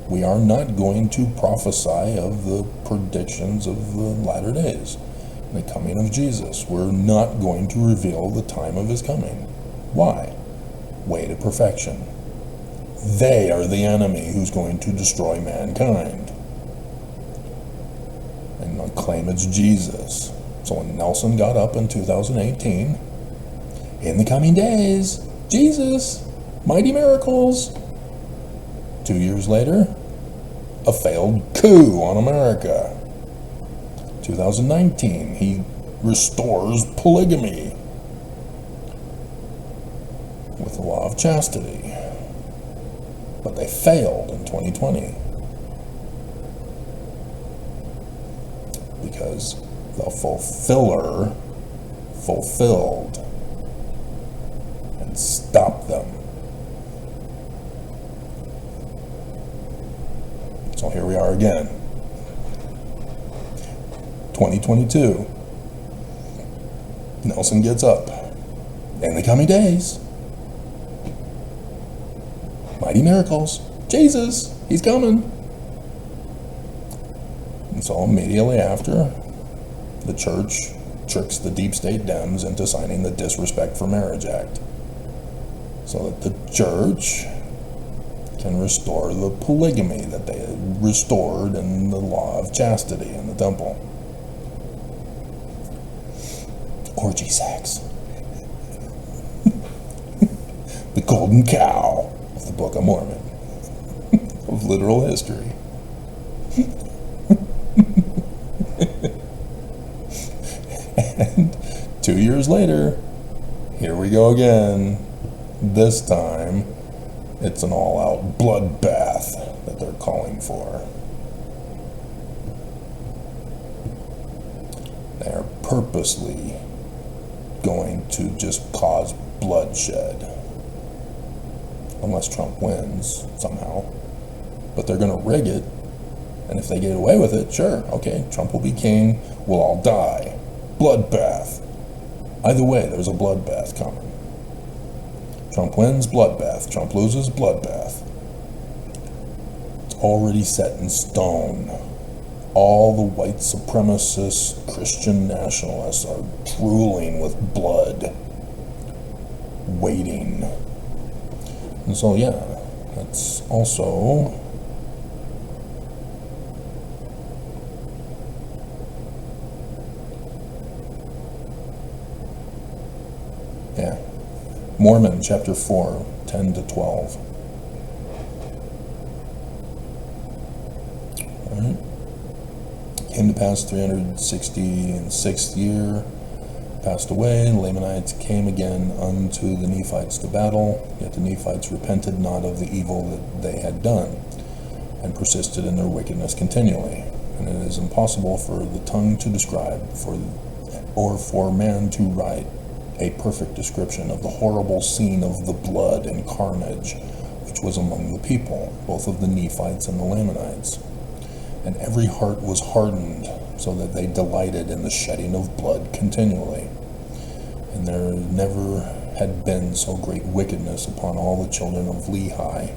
we are not going to prophesy of the predictions of the latter days, the coming of Jesus. We're not going to reveal the time of his coming. Why? Way to perfection. They are the enemy who's going to destroy mankind. And claim it's Jesus. So when Nelson got up in 2018, in the coming days, Jesus, mighty miracles. 2 years later, a failed coup on America. 2019, he restores polygamy with the law of chastity. But they failed in 2020 because the fulfiller fulfilled and stopped them. So here we are again. 2022. Nelson gets up. In the coming days, mighty miracles. Jesus, he's coming. And so immediately after, the church tricks the deep state Dems into signing the Disrespect for Marriage Act. So that the church can restore the polygamy that they had restored in the law of chastity in the temple. Orgy sex. The golden cow of the Book of Mormon, of literal history. And 2 years later, here we go again. This time, it's an all-out bloodbath that they're calling for. They are purposely going to just cause bloodshed. Unless Trump wins somehow. But they're going to rig it. And if they get away with it, sure, okay, Trump will be king, we'll all die. Bloodbath. Either way, there's a bloodbath coming. Trump wins, bloodbath. Trump loses, bloodbath. It's already set in stone. All the white supremacist Christian nationalists are drooling with blood, waiting. And so, yeah, that's also Mormon chapter 4, 10 to 12. All right. Came to pass 366th year, passed away, and the Lamanites came again unto the Nephites to battle, yet the Nephites repented not of the evil that they had done, and persisted in their wickedness continually. And it is impossible for the tongue to describe, or for man to write a perfect description of the horrible scene of the blood and carnage which was among the people, both of the Nephites and the Lamanites. And every heart was hardened, so that they delighted in the shedding of blood continually. And there never had been so great wickedness upon all the children of Lehi,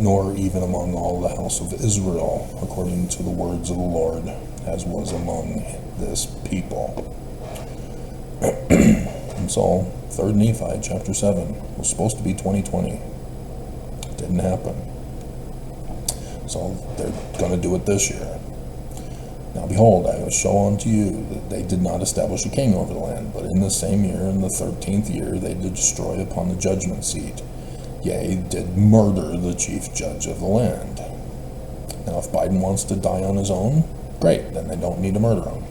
nor even among all the house of Israel, according to the words of the Lord, as was among this people. And so, 3rd Nephi, chapter 7, was supposed to be 2020. Didn't happen. So, they're going to do it this year. Now behold, I will show unto you that they did not establish a king over the land, but in the same year, in the 13th year, they did destroy upon the judgment seat, yea, did murder the chief judge of the land. Now, if Biden wants to die on his own, great, then they don't need to murder him.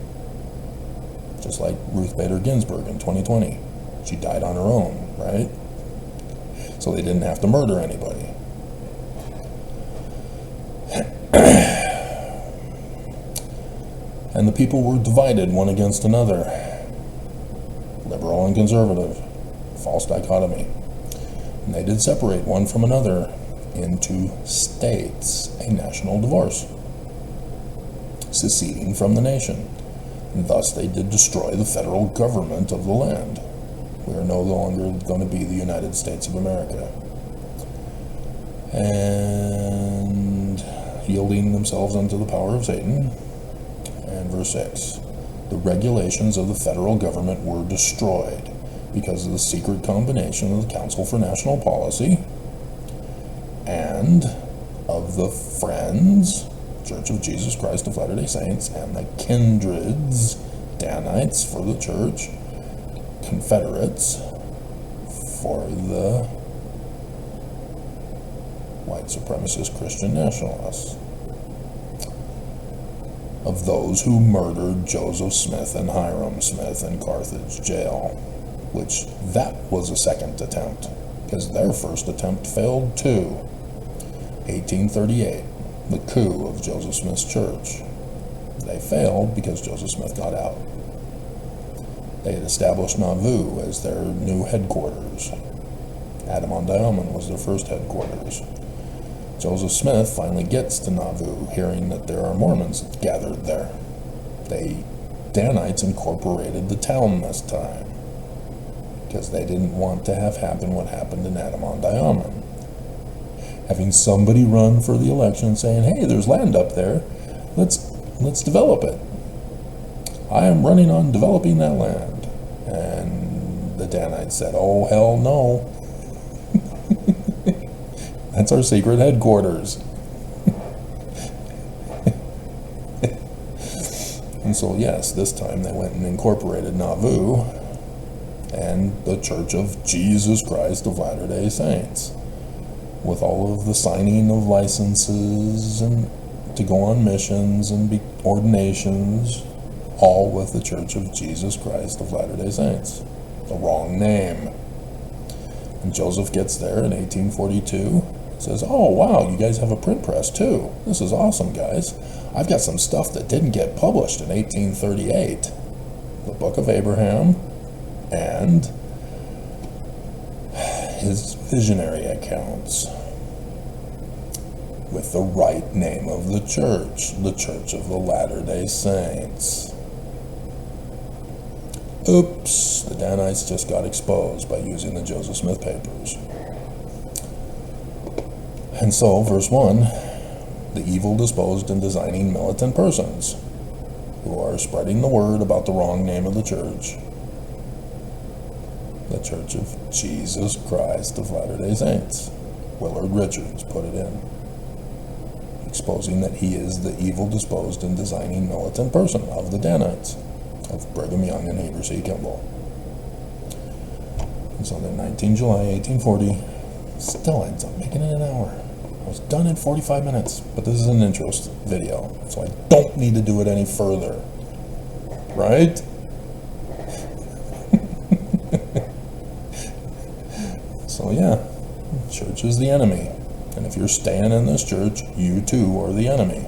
Just like Ruth Bader Ginsburg in 2020. She died on her own, right? So they didn't have to murder anybody. And the people were divided one against another. Liberal and conservative. False dichotomy. And they did separate one from another into states, a national divorce, seceding from the nation. And thus they did destroy the federal government of the land. We are no longer going to be the United States of America. And yielding themselves unto the power of Satan. And verse 6, the regulations of the federal government were destroyed because of the secret combination of the Council for National Policy and of the Friends, Church of Jesus Christ of Latter-day Saints, and the Kindreds, Danites for the church, Confederates for the white supremacist Christian nationalists, of those who murdered Joseph Smith and Hiram Smith in Carthage jail, which that was a second attempt, because their first attempt failed too. 1838, the coup of Joseph Smith's church. They failed because Joseph Smith got out. They had established Nauvoo as their new headquarters. Adam-on-Diamond was their first headquarters. Joseph Smith finally gets to Nauvoo, hearing that there are Mormons gathered there. Danites incorporated the town this time, because they didn't want to have happen what happened in Adam-on-Diamond. Having somebody run for the election saying, hey, there's land up there, let's develop it. I am running on developing that land. And the Danites said, oh, hell no. That's our secret headquarters. And so, yes, this time they went and incorporated Nauvoo and the Church of Jesus Christ of Latter-day Saints, with all of the signing of licenses and to go on missions and be ordinations, all with the Church of Jesus Christ of Latter-day Saints. The wrong name. And Joseph gets there in 1842, says, "Oh, wow, you guys have a print press too. This is awesome, guys. I've got some stuff that didn't get published in 1838. The Book of Abraham and his visionary accounts with the right name of the Church of the Latter-day Saints." Oops, the Danites just got exposed by using the Joseph Smith papers. And so, verse 1, the evil disposed and designing militant persons who are spreading the word about the wrong name of the Church of Jesus Christ of Latter-day Saints. Willard Richards put it in, exposing that he is the evil disposed and designing militant person of the Danites, of Brigham Young and Heber C. Kimball. And so then 19 July 1840, still ends up making it an hour. I was done in 45 minutes, but this is an intro video, so I don't need to do it any further. Right? So yeah, church is the enemy. And if you're staying in this church, you too are the enemy.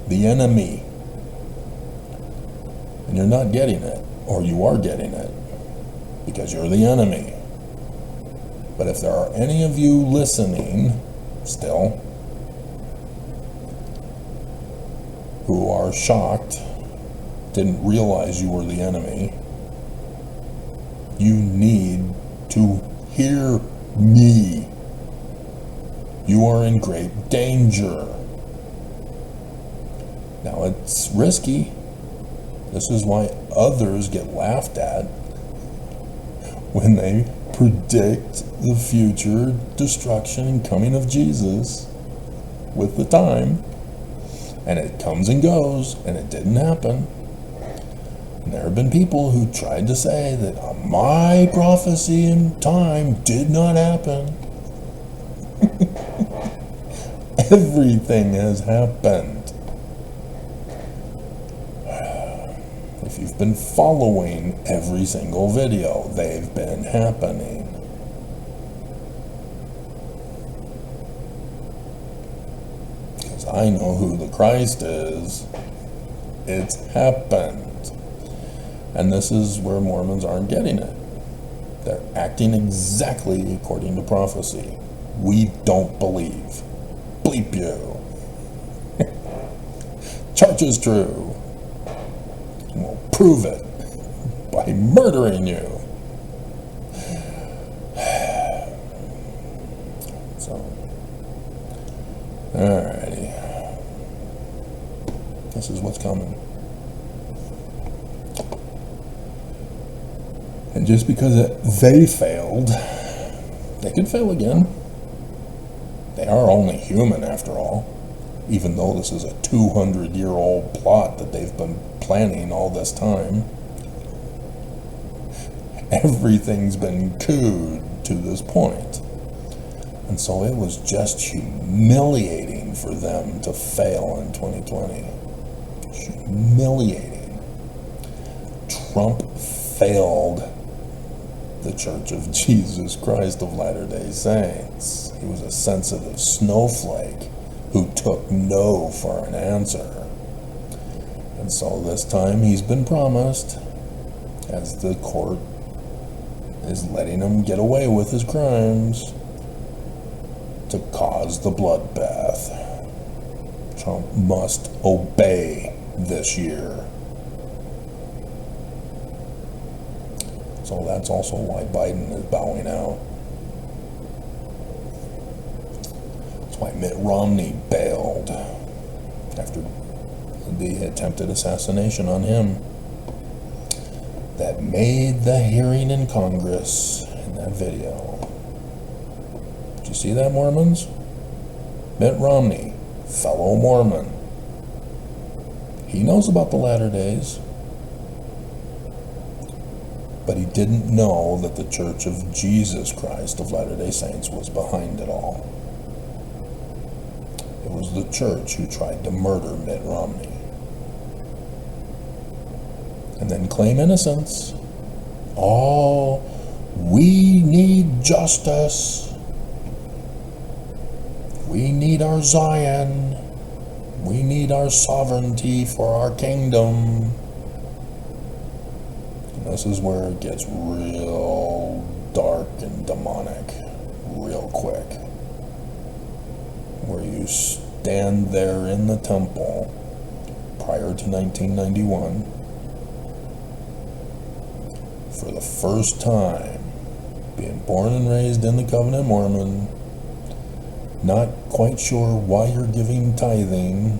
The enemy. And you're not getting it, or you are getting it, because you're the enemy. But if there are any of you listening still who are shocked, didn't realize you were the enemy, you need to hear me. You are in great danger. Now it's risky. This is why others get laughed at when they predict the future destruction and coming of Jesus with the time. And it comes and goes, and it didn't happen. And there have been people who tried to say that my prophecy in time did not happen. Everything has happened. If you've been following every single video, they've been happening. Because I know who the Christ is. It's happened. And this is where Mormons aren't getting it. They're acting exactly according to prophecy. We don't believe. Bleep you. Church is true. And we'll prove it by murdering you. So, alrighty. This is what's coming. And just because they failed, they could fail again. They are only human after all, even though this is a 200-year-old plot that they've been planning all this time. Everything's been cooed to this point. And so it was just humiliating for them to fail in 2020. Humiliating. Trump failed the Church of Jesus Christ of Latter-day Saints. He was a sensitive snowflake who took no for an answer. And so this time he's been promised, as the court is letting him get away with his crimes, to cause the bloodbath. Trump must obey this year. So that's also why Biden is bowing out. That's why Mitt Romney bailed after the attempted assassination on him that made the hearing in Congress in that video. you see that, Mormons? Mitt Romney, fellow Mormon. He knows about the latter days, but he didn't know that the Church of Jesus Christ of Latter-day Saints was behind it all. It was the church who tried to murder Mitt Romney and then claim innocence. Oh, we need justice. We need our Zion. We need our sovereignty for our kingdom. And this is where it gets real dark and demonic real quick. Where you stand there in the temple prior to 1991 for the first time, being born and raised in the Covenant Mormon, not quite sure why you're giving tithing,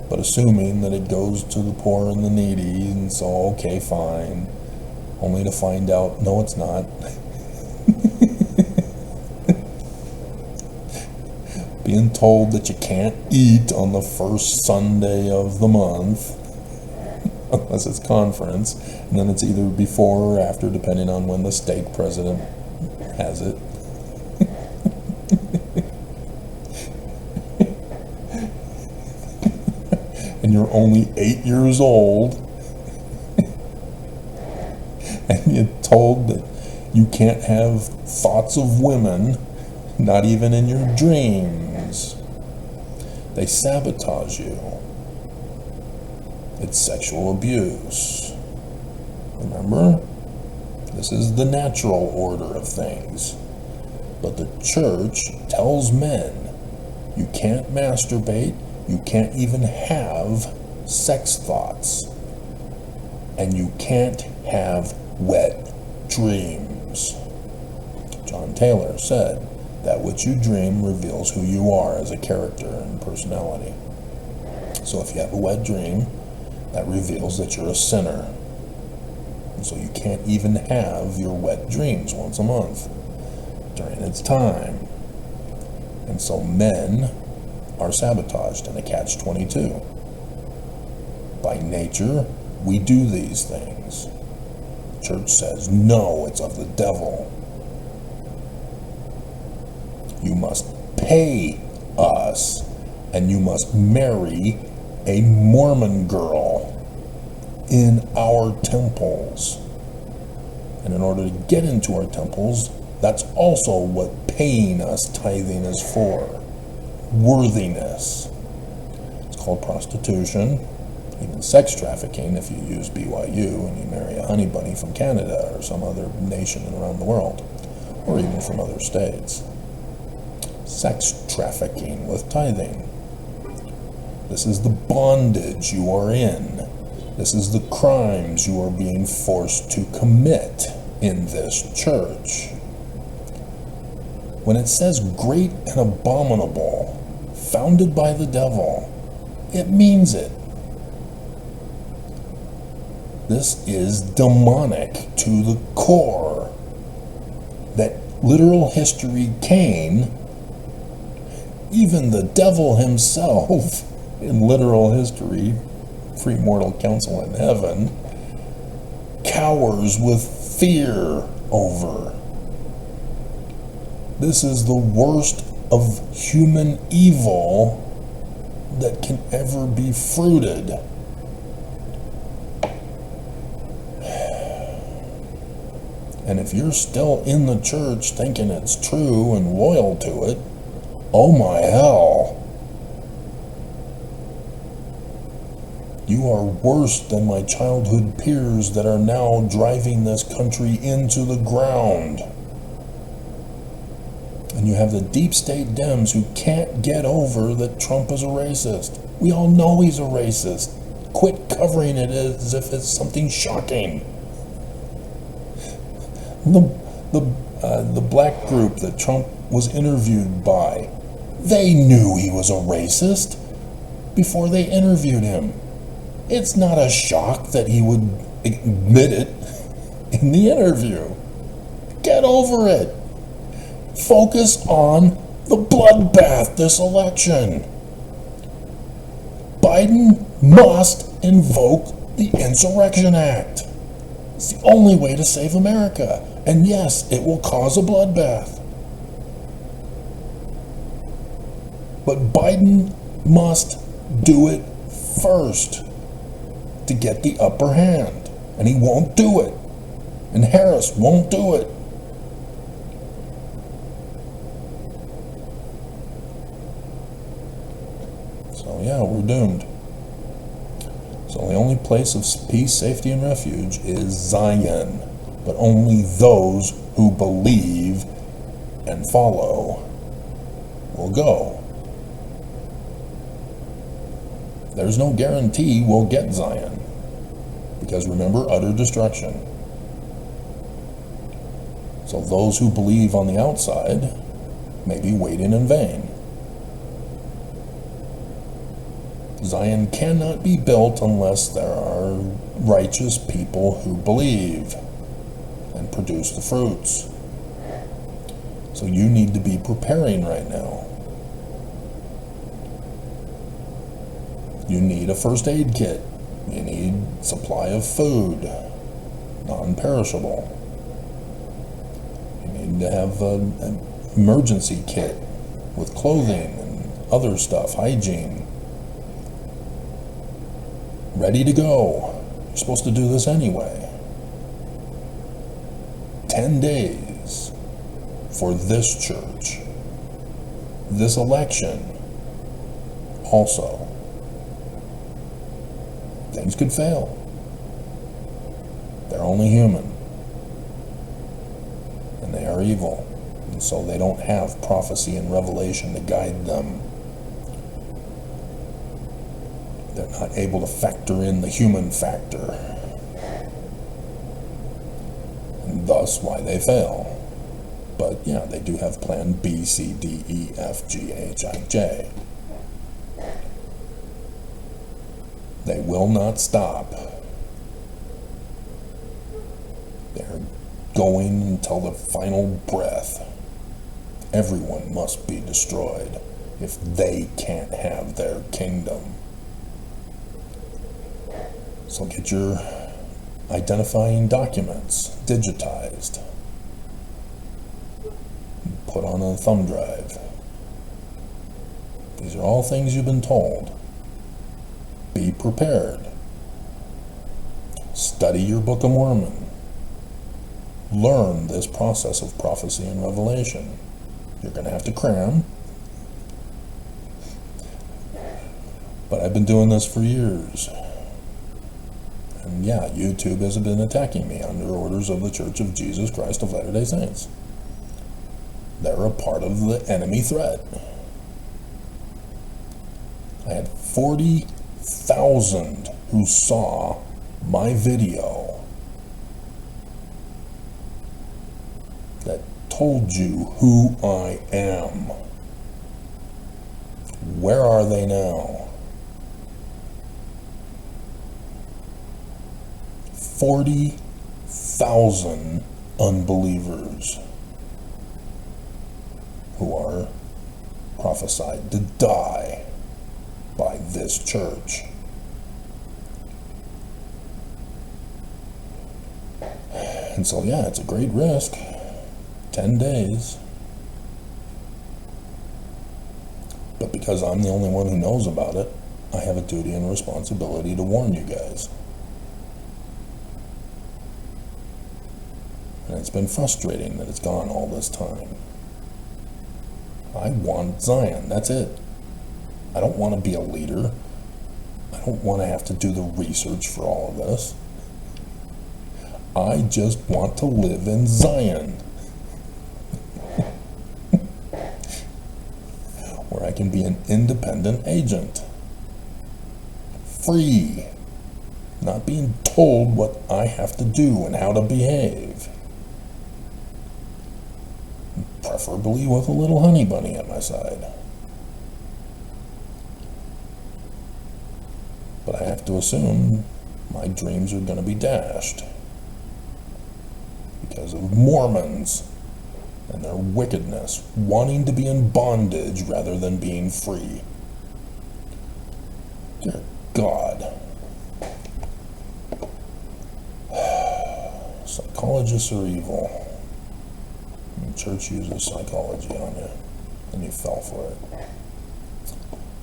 but assuming that it goes to the poor and the needy, and so okay, fine, only to find out, no, it's not. Being told that you can't eat on the first Sunday of the month, unless it's conference, and then it's either before or after, depending on when the stake president has it. And you're only 8 years old, and you're told that you can't have thoughts of women, not even in your dreams. They sabotage you. It's sexual abuse. Remember? This is the natural order of things. But the church tells men, you can't masturbate, you can't even have sex thoughts, and you can't have wet dreams. John Taylor said, that which you dream reveals who you are as a character and personality. So if you have a wet dream, that reveals that you're a sinner. And so you can't even have your wet dreams once a month during its time. And so men are sabotaged in a catch-22. By nature, we do these things. The church says, no, it's of the devil. You must pay us, and you must marry a Mormon girl in our temples. And in order to get into our temples, that's also what paying us tithing is for. Worthiness. It's called prostitution, even sex trafficking if you use BYU and you marry a honey bunny from Canada or some other nation around the world, or even from other states. Sex trafficking with tithing. This is the bondage you are in. This is the crimes you are being forced to commit in this church. When it says great and abominable, founded by the devil, it means it. This is demonic to the core. That literal history Cain, even the devil himself, in literal history, free mortal counsel in heaven, cowers with fear over. This is the worst of human evil that can ever be fruited. And if you're still in the church thinking it's true and loyal to it, oh my hell. You are worse than my childhood peers that are now driving this country into the ground. And you have the deep state Dems who can't get over that Trump is a racist. We all know he's a racist. Quit covering it as if it's something shocking. The black group that Trump was interviewed by, they knew he was a racist before they interviewed him. It's not a shock that he would admit it in the interview. Get over it. Focus on the bloodbath this election. Biden must invoke the Insurrection Act. It's the only way to save America. And yes, it will cause a bloodbath. But Biden must do it first to get the upper hand. And he won't do it. And Harris won't do it. So yeah, we're doomed. So the only place of peace, safety, and refuge is Zion. But only those who believe and follow will go. There's no guarantee we'll get Zion. Because remember, utter destruction. So those who believe on the outside may be waiting in vain. Zion cannot be built unless there are righteous people who believe and produce the fruits. So you need to be preparing right now. You need a first aid kit. You need supply of food, non-perishable. You need to have an emergency kit with clothing and other stuff, hygiene. Ready to go. You're supposed to do this anyway. 10 days for this church. This election also. Things could fail. They're only human. And they are evil. And so they don't have prophecy and revelation to guide them. They're not able to factor in the human factor. And thus why they fail. But yeah, they do have plan B, C, D, E, F, G, H, I, J. They will not stop. They're going until the final breath. Everyone must be destroyed if they can't have their kingdom. So get your identifying documents digitized. Put on a thumb drive. These are all things you've been told. Be prepared. Study your Book of Mormon. Learn this process of prophecy and revelation. You're going to have to cram. But I've been doing this for years. And yeah, YouTube has been attacking me under orders of the Church of Jesus Christ of Latter-day Saints. They're a part of the enemy threat. I had 40,000 who saw my video that told you who I am. Where are they now? 40,000 unbelievers who are prophesied to die by this church. And so yeah, it's a great risk. 10 days. But because I'm the only one who knows about it, I have a duty and responsibility to warn you guys. And it's been frustrating that it's gone all this time. I want Zion, that's it. I don't want to be a leader. I don't want to have to do the research for all of this. I just want to live in Zion. Where I can be an independent agent. Free. Not being told what I have to do and how to behave. Preferably with a little honey bunny at my side. But I have to assume my dreams are going to be dashed because of Mormons. and their wickedness, wanting to be in bondage rather than being free. Dear God. Psychologists are evil. The church uses psychology on you, and you fell for it.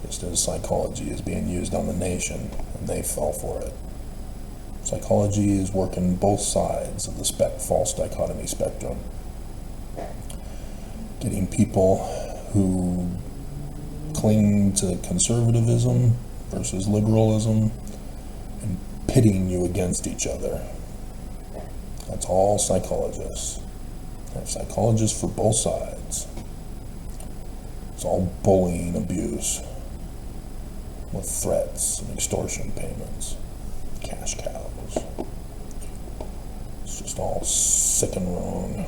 Just as psychology is being used on the nation, and they fell for it. Psychology is working both sides of the false dichotomy spectrum. Getting people who cling to conservatism versus liberalism and pitting you against each other. That's all psychologists. I have psychologists for both sides. It's all bullying abuse with threats and extortion payments, cash cows. It's just all sick and wrong.